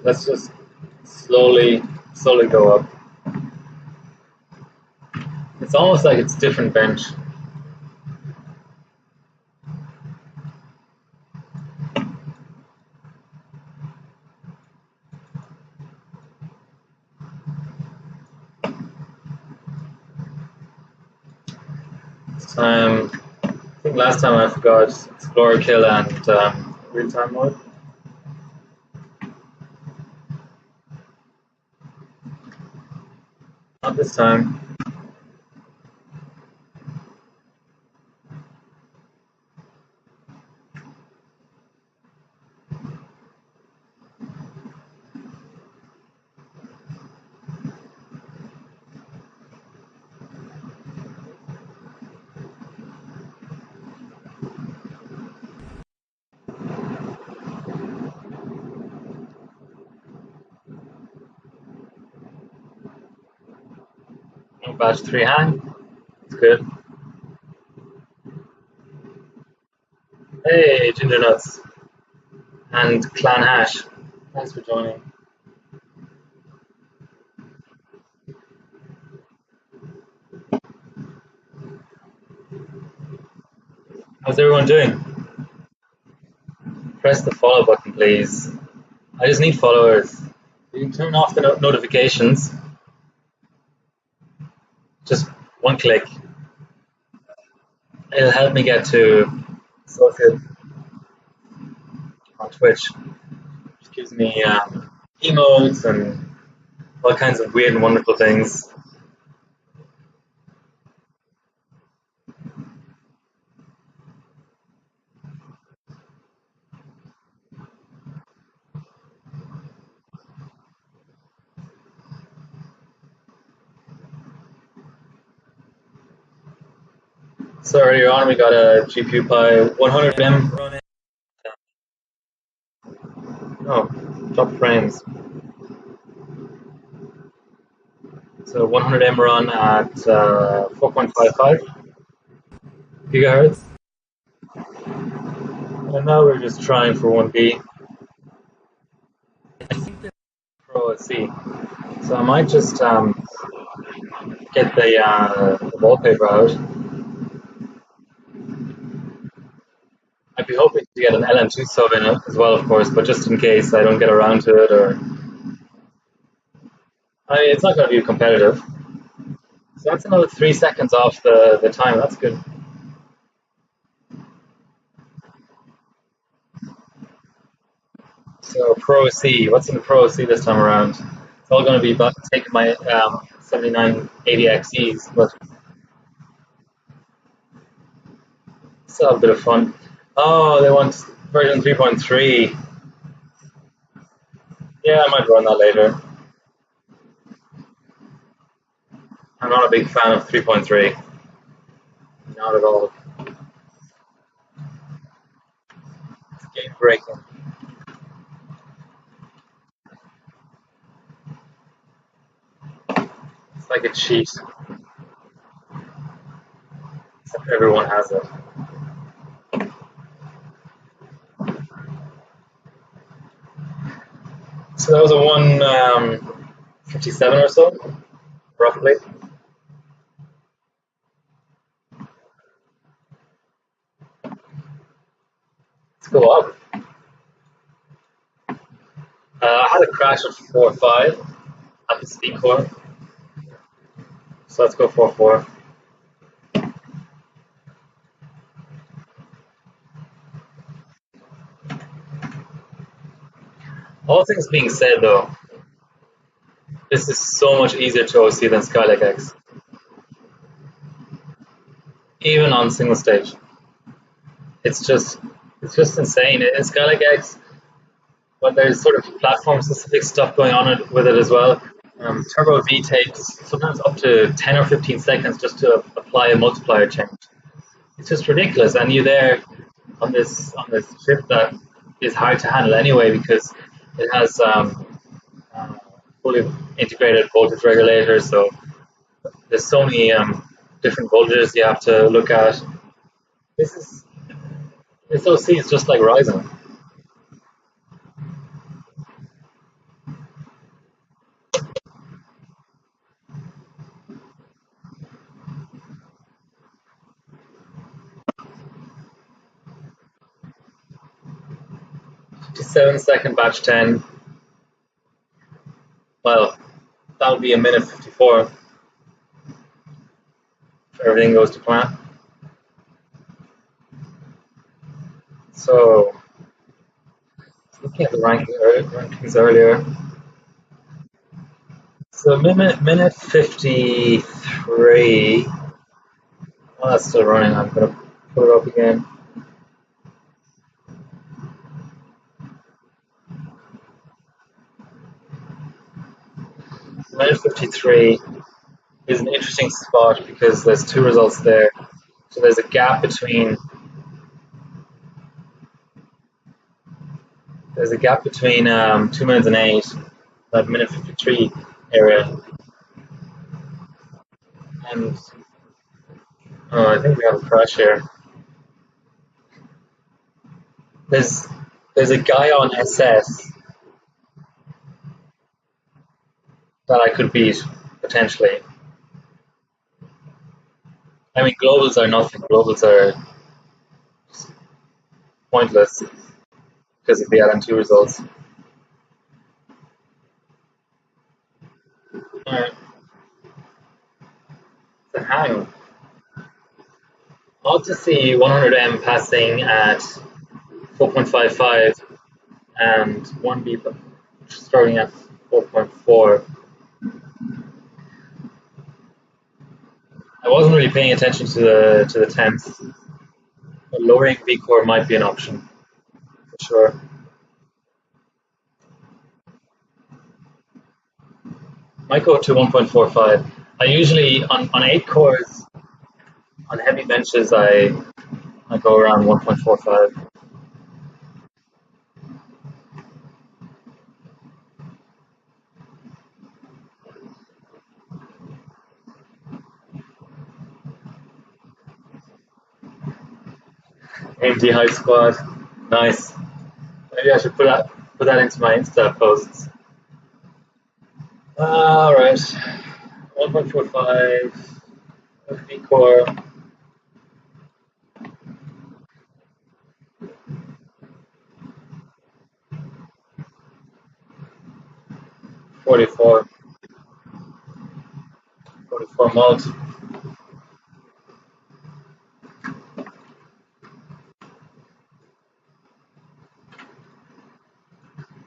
Let's just slowly go up. It's almost like it's different bench. This time, I think last time I forgot Explorer Kill and real-time mode. Not this time. No batch 3 hang. It's good. Hey, Ginger Nuts and Clan Hash. Thanks for joining. How's everyone doing? Press the follow button, please. I just need followers. You can turn off the notifications. Just one click. It'll help me get to associate on Twitch. It gives me emotes and all kinds of weird and wonderful things. So earlier on, we got a GPU Pi 100M run. Oh, drop frames. So 100M run at 4.55 gigahertz. And now we're just trying for 1B. Pro C. So I might just get the wallpaper out. I'd be hoping to get an LN2 sub in it as well, of course, but just in case I don't get around to it, or I mean, it's not going to be competitive. So that's another 3 seconds off the time. That's good. So Pro C. What's in the Pro C this time around? It's all going to be about taking my 7980 XEs, but Still have a bit of fun. Oh, they want version 3.3. Yeah, I might run that later. I'm not a big fan of 3.3. Not at all. It's game breaking. It's like a cheat. Except everyone has it. So that was a 157 or so, roughly. Let's go up. I had a crash at 4.5 at the speed core. So let's go 4.4. All things being said, though, this is so much easier to OC than Skylake X, even on single stage. It's just insane. In Skylake X, but there's sort of platform-specific stuff going on with it as well. Turbo V takes sometimes up to 10 or 15 seconds just to apply a multiplier change. It's just ridiculous, and you're there on this chip that is hard to handle anyway because it has fully integrated voltage regulators. So there's so many different voltages you have to look at. This OC is just like Ryzen. 57-second batch 10. Well, that'll be a minute 54 if everything goes to plan. So, looking at the rankings earlier. So minute 53. Well, that's still running. I'm going to put it up again. Minute 53 is an interesting spot because there's two results there. So there's a gap between 2 minutes and 8, that minute 53 area, and I think we have a crash here. There's a guy on SS that I could beat potentially. I mean, globals are nothing. Globals are pointless because of the LM2 results. Alright. So hang. Ought to see 100M passing at 4.55 and 1B starting at 4.4. I wasn't really paying attention to the temps, but lowering V core might be an option for sure. Might go to 1.45. I usually on 8 cores on heavy benches I go around 1.45. AMD Hype Squad, nice. Maybe I should put that into my Insta posts. All right, 1.45 V core. Forty-four mult.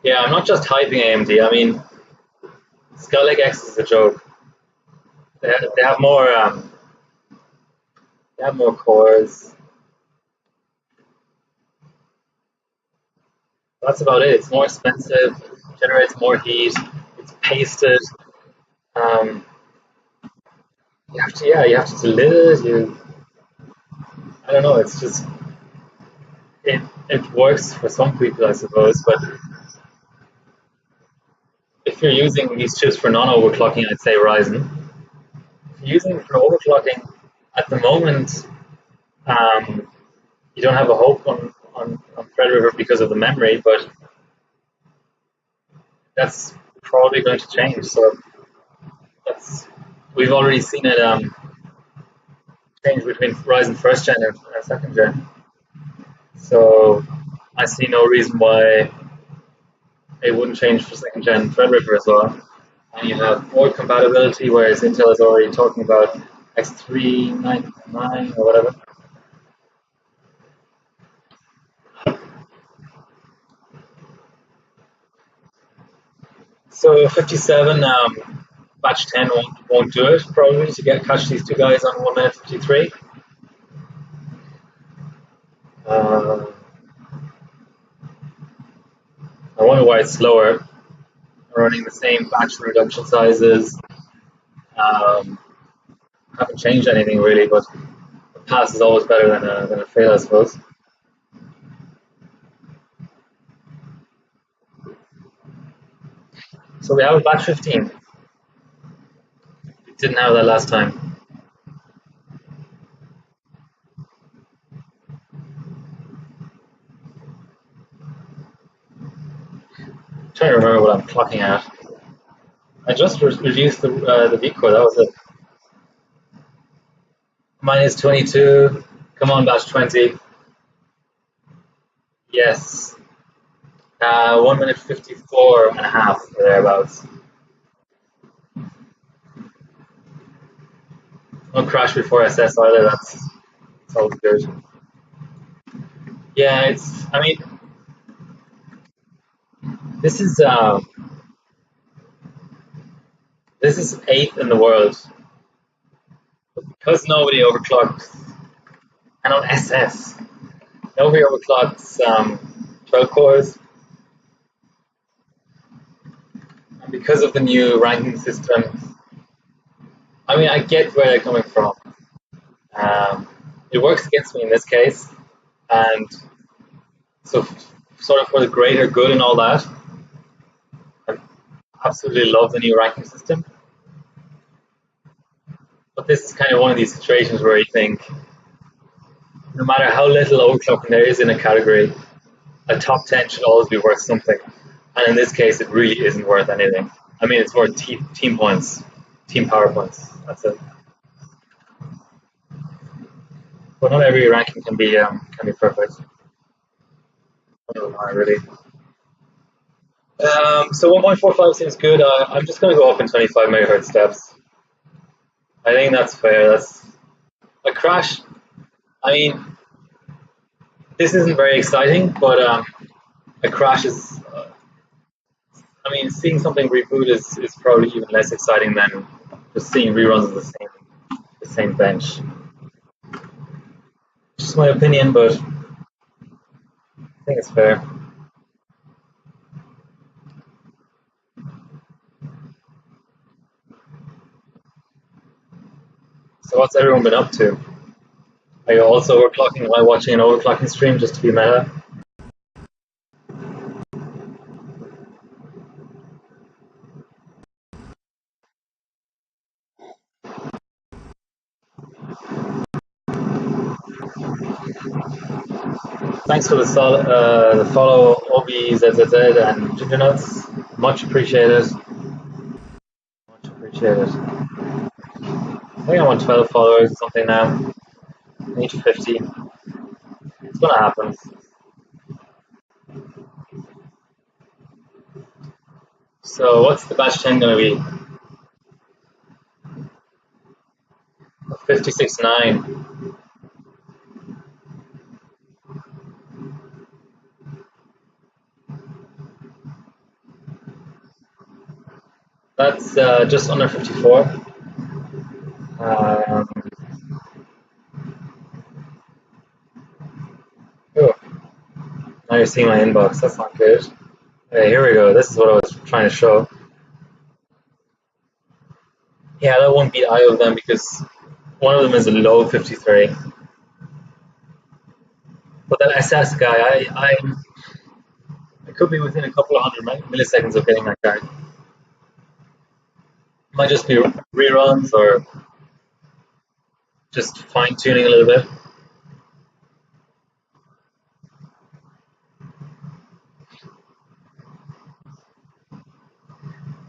Yeah, I'm not just hyping AMD. I mean, Skylake X is a joke. They have more cores. That's about it. It's more expensive, generates more heat, it's pasted. Um, you have to, yeah, you have to lid it. I don't know. It's just it works for some people, I suppose. But if you're using these chips for non-overclocking, I'd say Ryzen. If you're using it for overclocking, at the moment, um, you don't have a hope on Threadripper because of the memory, but that's probably going to change. So that's we've already seen it change between Ryzen first gen and second gen. So I see no reason why it wouldn't change for second gen Threadripper as well. And you have more compatibility, whereas Intel is already talking about X399 or whatever. So 57 batch 10 won't do it probably to catch these two guys on 1 minute 53. Uh, I wonder why it's slower. Running the same batch reduction sizes. Um, haven't changed anything really, but a pass is always better than a fail, I suppose. So we have a batch 15. We didn't have that last time. I'm trying to remember what I'm clocking at. I just reduced the V core. That was it. Minus 22. Come on, batch 20. Yes. 1 minute 54 and a half or thereabouts. Don't crash before SS either. That's always good. Yeah, I mean, this is uh, this is eighth in the world, but because nobody overclocked, and on SS, nobody overclocks 12 cores, and because of the new ranking system. I mean, I get where they're coming from. Um, it works against me in this case, and so sort of for the greater good and all that, I absolutely love the new ranking system. But this is kind of one of these situations where you think, no matter how little overclocking there is in a category, a top 10 should always be worth something. And in this case, it really isn't worth anything. I mean, it's worth team points, team power points. That's it. But not every ranking can be perfect. Not really. So 1.45 seems good. I'm just going to go up in 25 megahertz steps. I think that's fair. That's a crash. I mean, this isn't very exciting, but a crash is. I mean, seeing something reboot is probably even less exciting than just seeing reruns of the same bench. Just my opinion, but I think it's fair. So what's everyone been up to? Are you also overclocking? Am I watching an overclocking stream just to be meta? Thanks for the follow, OBZZZ and Ginger Nuts. Much appreciated. Much appreciated. I think I'm on 12 followers or something now. I need 50. It's gonna happen. So what's the batch 10 gonna be? 56.9. That's just under 54. Um, oh, Now you're seeing my inbox. That's not good. Okay, here we go. This is what I was trying to show. Yeah, that won't beat either of them because one of them is a low 53. But that SS guy, I could be within a couple of hundred milliseconds of getting that card. Might just be reruns or just fine tuning a little bit.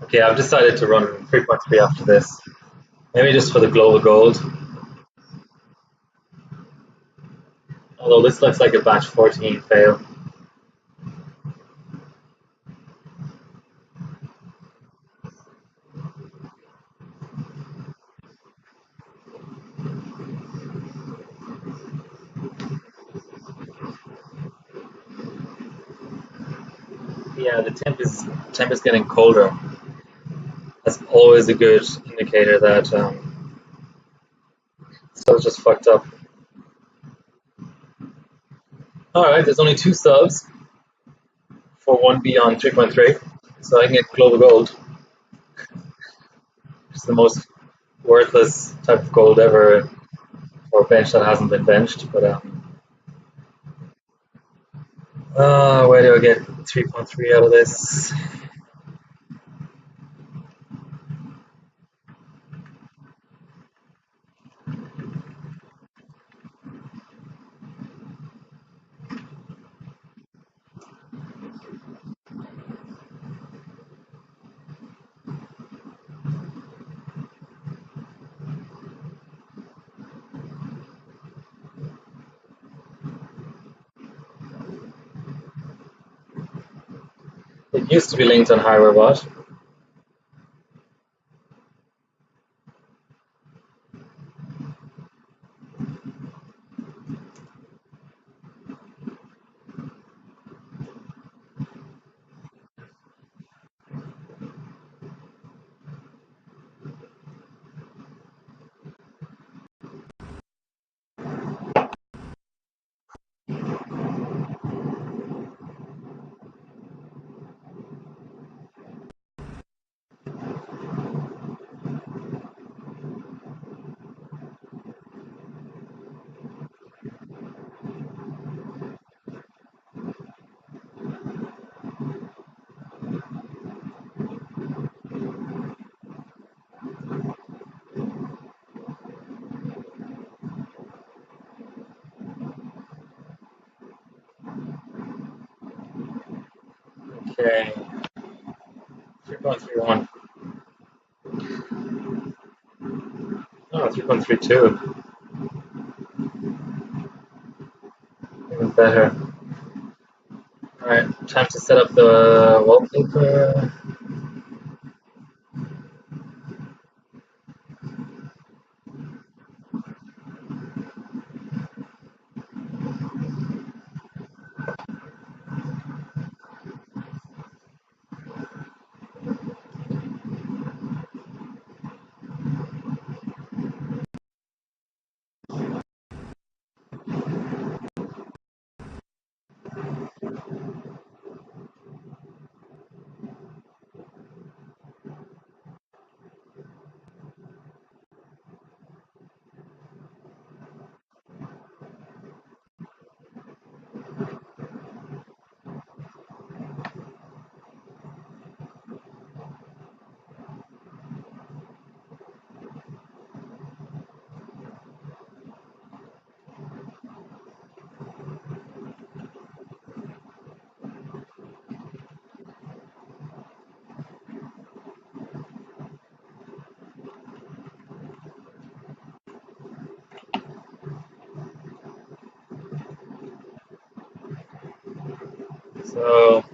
Okay, I've decided to run 3.3 after this. Maybe just for the global gold. Although this looks like a batch 14 fail. Yeah, the temp is getting colder. That's always a good indicator that stuff's just fucked up. Alright, there's only 2 subs for 1B on 3.3, so I can get global gold. It's the most worthless type of gold ever for a bench that hasn't been benched, but where do I get 3.3 out of this? It used to be linked on HardwareBot. Okay, 3.31. Oh, 3.32. Even better. Alright, time to set up the wallpaper. So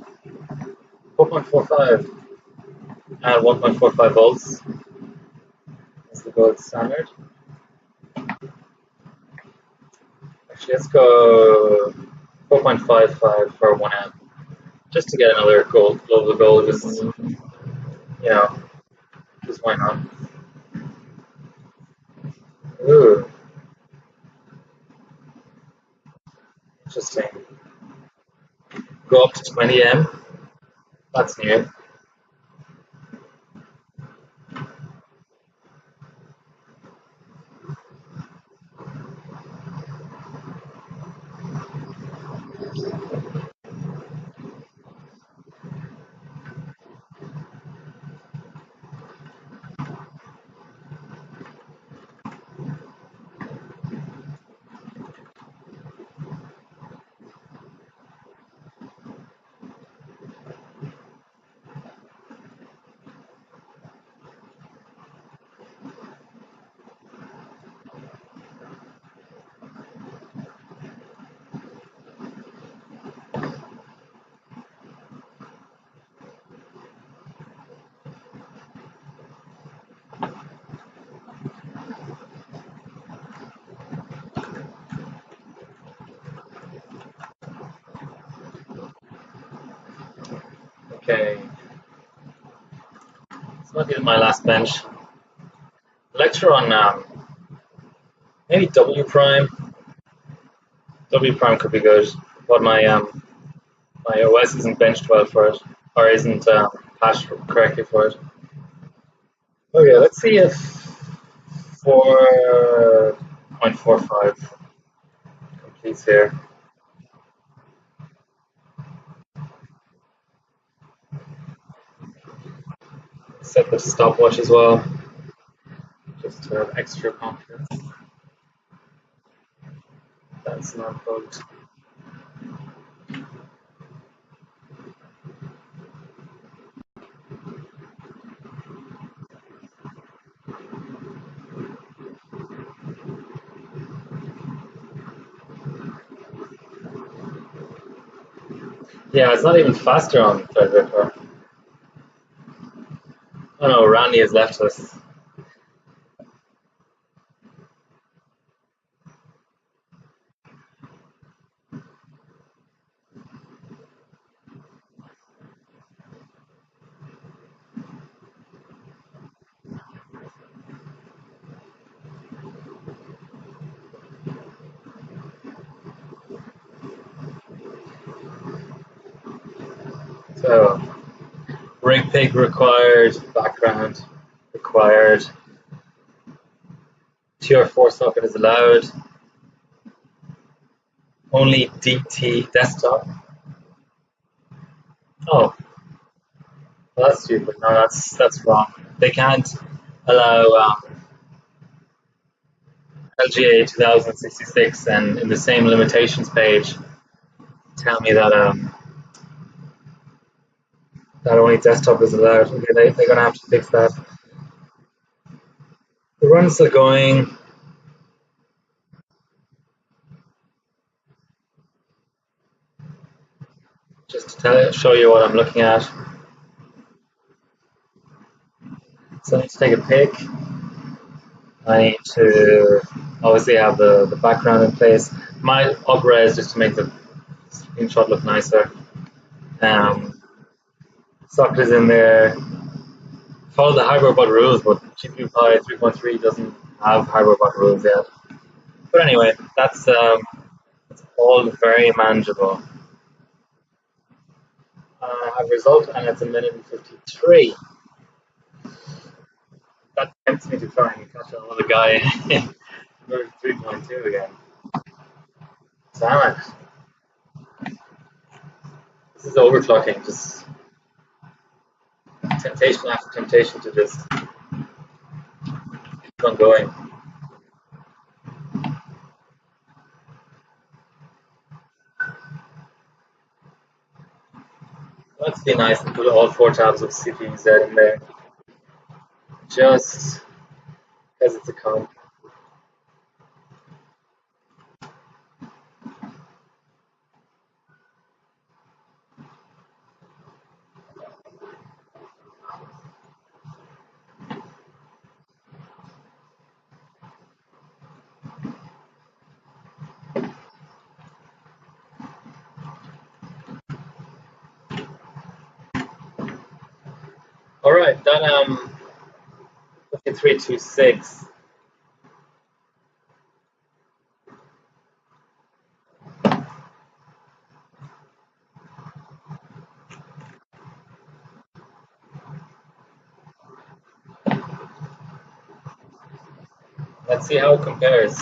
4.45 and 1.45 volts is the gold standard. Actually, let's go 4.55 for 1 amp, just to get another global gold. Just just why not? Ooh, interesting. Go up to 20M. That's new. Okay. This might be my last bench. Lecture on maybe W prime. W prime could be good, but my OS isn't benched well for it, or isn't patched correctly for it. Okay, let's see if 4.45 completes here. Set the stopwatch as well, just to have extra confidence. That's not bugged. Yeah, it's not even faster on Threadripper. Oh no, Randy has left us. So, rig pig required, background required, TR4 socket is allowed, only DT desktop. Oh, well, that's stupid. No, that's wrong. They can't allow LGA 2066 and in the same limitations page tell me that that only desktop is allowed. Okay, they're gonna have to fix that. The run's still going. Just to show you what I'm looking at. So I need to take a pic. I need to obviously have the background in place. My up-res just to make the screenshot look nicer. Socket is in there. Follow the HyperBot rules, but GPU Pi 3.3 doesn't have HyperBot rules yet. But anyway, that's all very manageable. I have a result, and it's a minute and 53. That tempts me to try and catch another guy in version 3.2 again. Damn it. This is overclocking, just temptation after temptation to just keep on going. Let's be nice and put all 4 tabs of CPU Z in there. Just because it's a comp. Alright, that 5326. Let's see how it compares.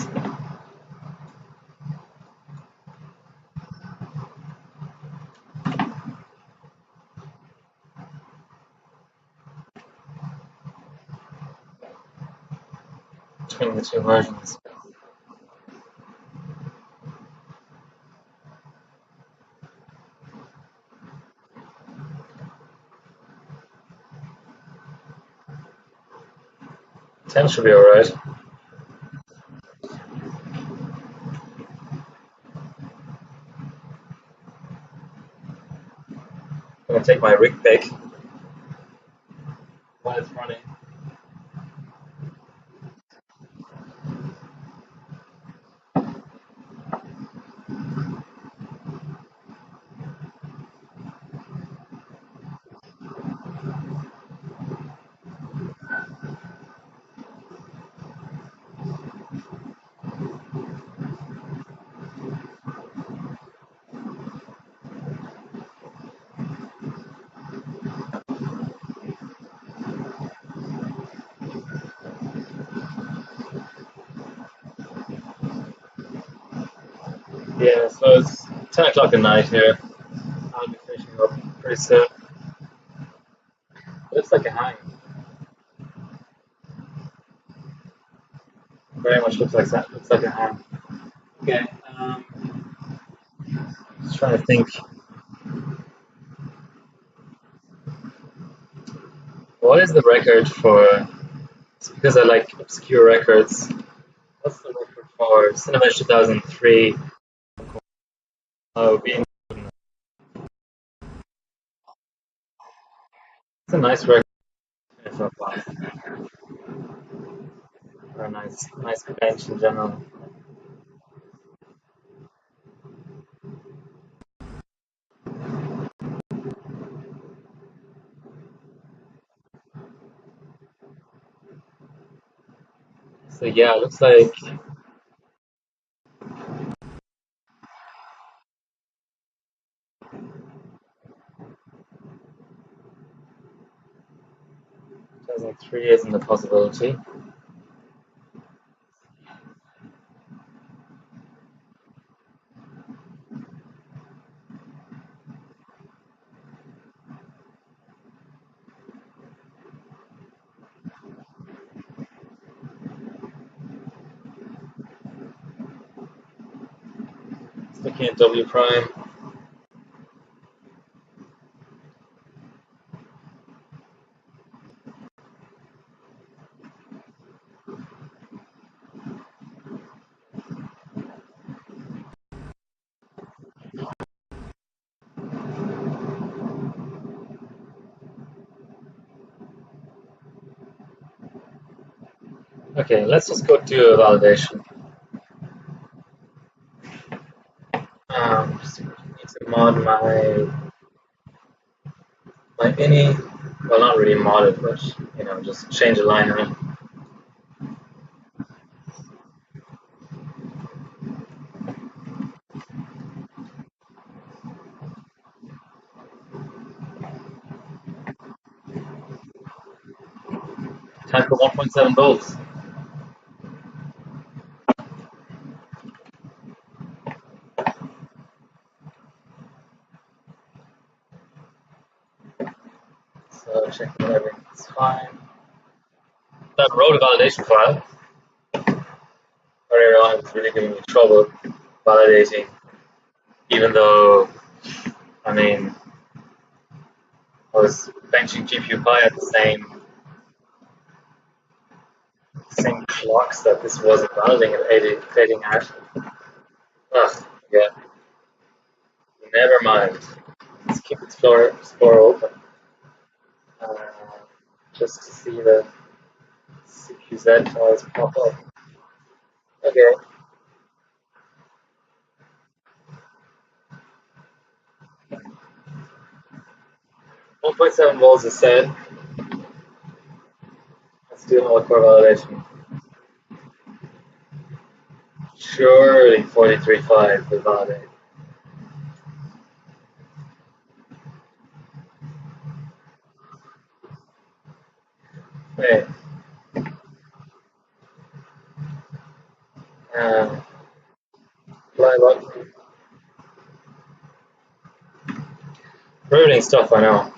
Between the two versions. Ten should be alright. I'm gonna take my rig pick while it's running. Yeah, so it's 10 o'clock at night here. I'll be finishing up pretty soon. It looks like a hang. Very much looks like that. Looks like a hang. Okay. Just trying to think. What is the record for? It's because I like obscure records. What's the record for Cinemesh 2003? Oh, being it's a nice record. It's not bad. Or a nice bench in general. So yeah, it looks like 2003 isn't a possibility. Looking at W prime. Okay, let's just go do a validation. Just need to mod my ini. Well, not really mod it, but just change a line in it. Time for 1.7 volts. So checking everything's fine. That wrote a validation file. Earlier on, it was really giving me trouble validating, even though, I mean, I was benching GPU Pi at the same clocks that this wasn't validating at. Ugh, yeah. Never mind. Let's keep Explorer open. Uh, just to see the CQZ files pop up. Okay. 1.7 volts is set. Let's do another core validation. Surely 43.5 will validate. Wait. Uh, apply button. Routing stuff I know.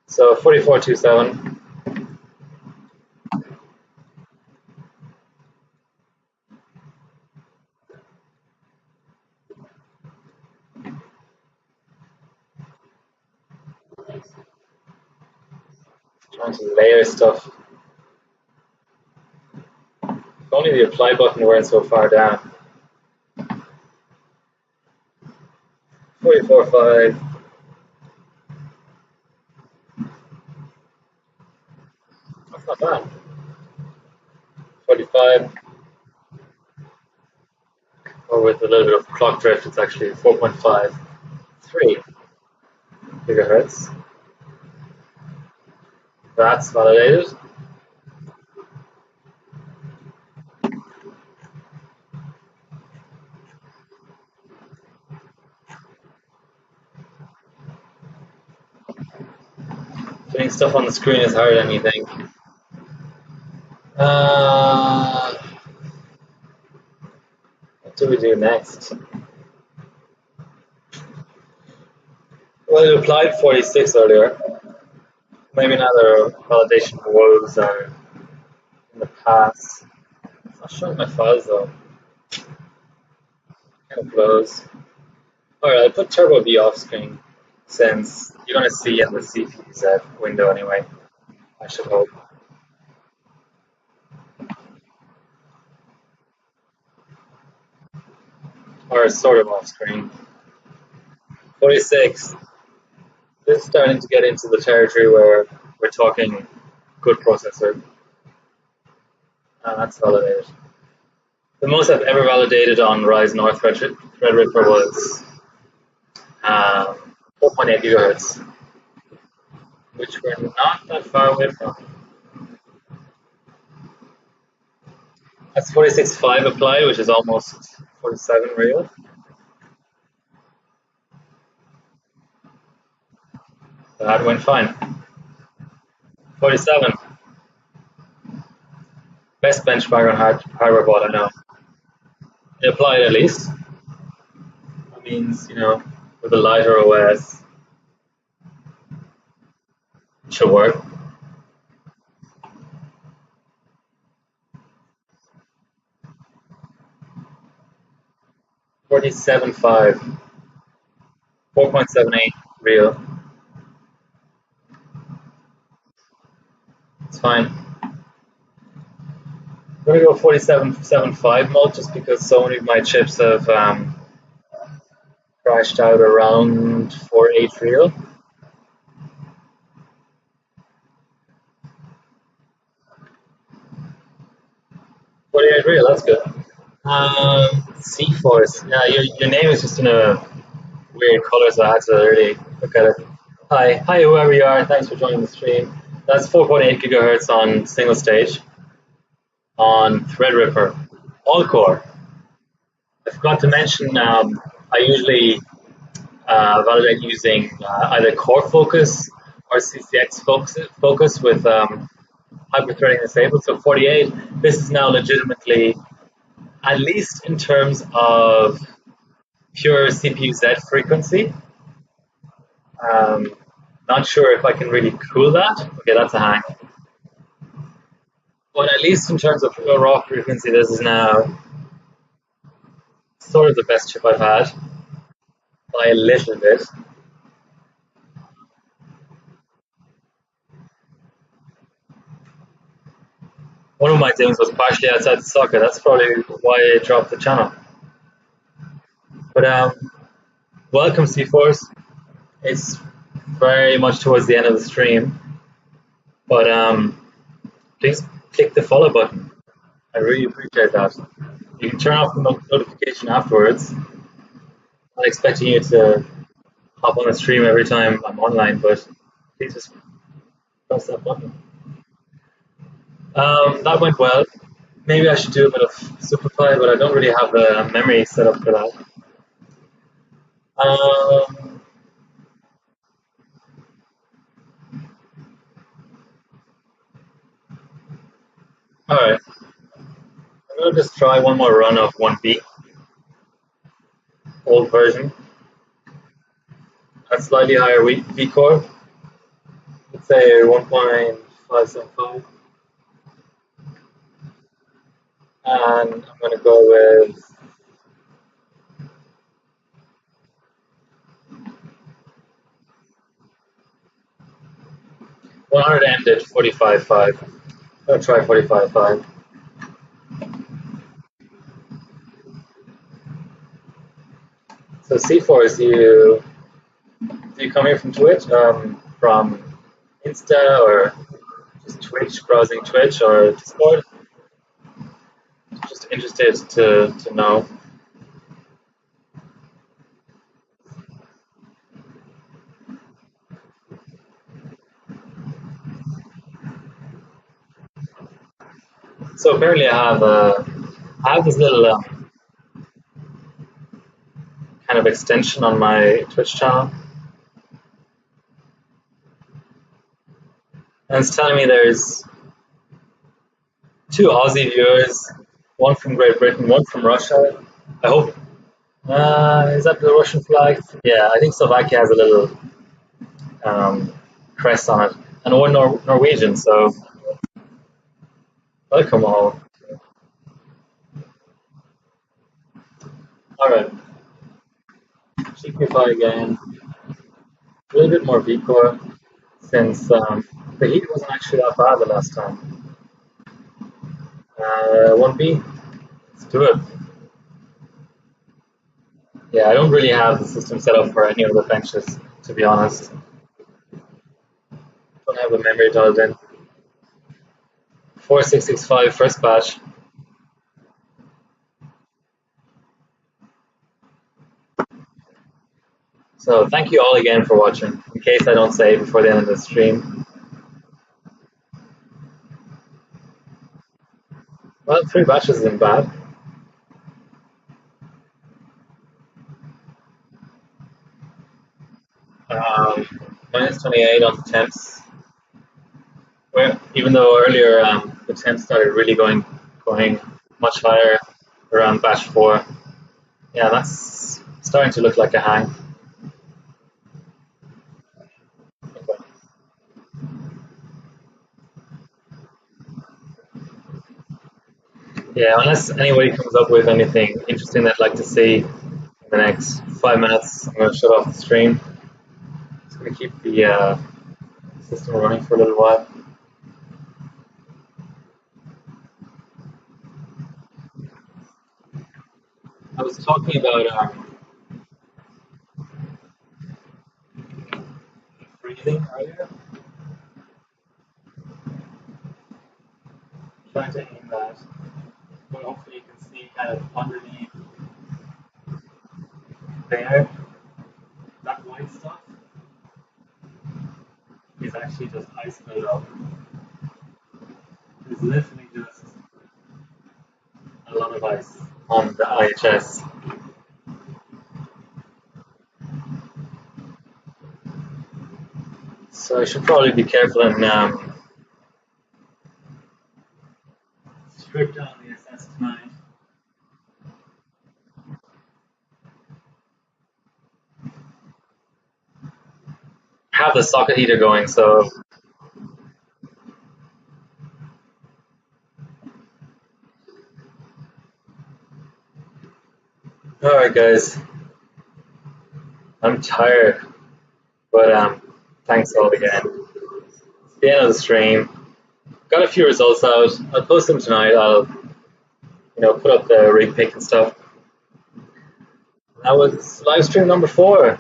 So 4427. Trying to layer stuff. If only the apply button weren't so far down. 44.5. That's not bad. 45. Or with a little bit of clock drift, it's actually 4.53 gigahertz. That's validated. Putting stuff on the screen is harder than you think. What do we do next? Well, it applied 46 earlier. Maybe another validation woes are in the past. It's not showing my files though. Kind of blows. Alright, I'll put Turbo V off screen since you're going to see in the CPU's window anyway. I should hope. Or sort of off screen. 46. This is starting to get into the territory where we're talking good processor. That's validated. The most I've ever validated on Ryzen or Threadripper was 4.8 gigahertz, which we're not that far away from. That's 46.5 applied, which is almost 47 real. That went fine. 47. Best benchmark on hardware board I know. It applied at least. That means, with a lighter OS, it should work. 47.5. 4.78 real. It's fine. I'm going to go 47.75 mode just because so many of my chips have crashed out around 4.8 real. 48 real, that's good. C-Force. Yeah, your name is just in a weird color, so I had to really look at it. Hi, whoever you are. Thanks for joining the stream. That's 4.8 gigahertz on single stage on Threadripper, all core. I forgot to mention. I usually validate using either core focus or CCX focus with hyper-threading disabled. So 48. This is now legitimately, at least in terms of pure CPU Z frequency. Not sure if I can really cool that. Okay, that's a hack. But at least in terms of pure raw frequency, this is now sort of the best chip I've had by a little bit. One of my things was partially outside the socket. That's probably why I dropped the channel. But welcome, C-Force. It's very much towards the end of the stream. But please click the follow button. I really appreciate that. You can turn off the notification afterwards. Not expecting you to hop on a stream every time I'm online, but please just press that button. That went well. Maybe I should do a bit of Superfly, but I don't really have the memory set up for that. Alright. I'm I'll just try one more run of 1B, old version, at slightly higher V core. Let's say 1.575. And I'm going to go with 100 end at 45.5. I'll try 45.5. So C4, do you come here from Twitch, from Insta, or just Twitch, browsing Twitch or Discord? Just interested to know. So apparently I have this little kind of extension on my Twitch channel, and it's telling me there's 2 Aussie viewers, one from Great Britain, one from Russia. I hope, is that the Russian flag? Yeah, I think Slovakia has a little crest on it, and one Norwegian, so welcome all. Alright, GPFI again, a little bit more V-core, since the heat wasn't actually that bad the last time. 1B, let's do it. Yeah, I don't really have the system set up for any of the benches, to be honest. Don't have the memory dialed in. 4665 first batch. So thank you all again for watching, in case I don't say it before the end of the stream. Well, 3 batches isn't bad. Minus 28 on the temps. Well, even though earlier the temps started really going much higher around batch 4. Yeah, that's starting to look like a hang. Okay. Yeah, unless anybody comes up with anything interesting they'd like to see in the next 5 minutes, I'm going to shut off the stream. Just going to keep the system running for a little while. I was talking about breathing earlier. Trying to aim that, but hopefully you can see kind of underneath there, that white stuff is actually just ice buildup. There's literally just a lot of ice on the IHS. So I should probably be careful and strip down the SS tonight. Have the socket heater going, so alright guys. I'm tired, but thanks all again. It's the end of the stream. Got a few results out. I'll post them tonight. I'll put up the rig pick and stuff. That was live stream number 4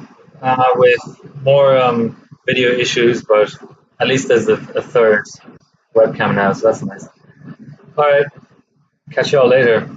with more video issues, but at least there's a 3rd webcam now, so that's nice. All right, catch you all later.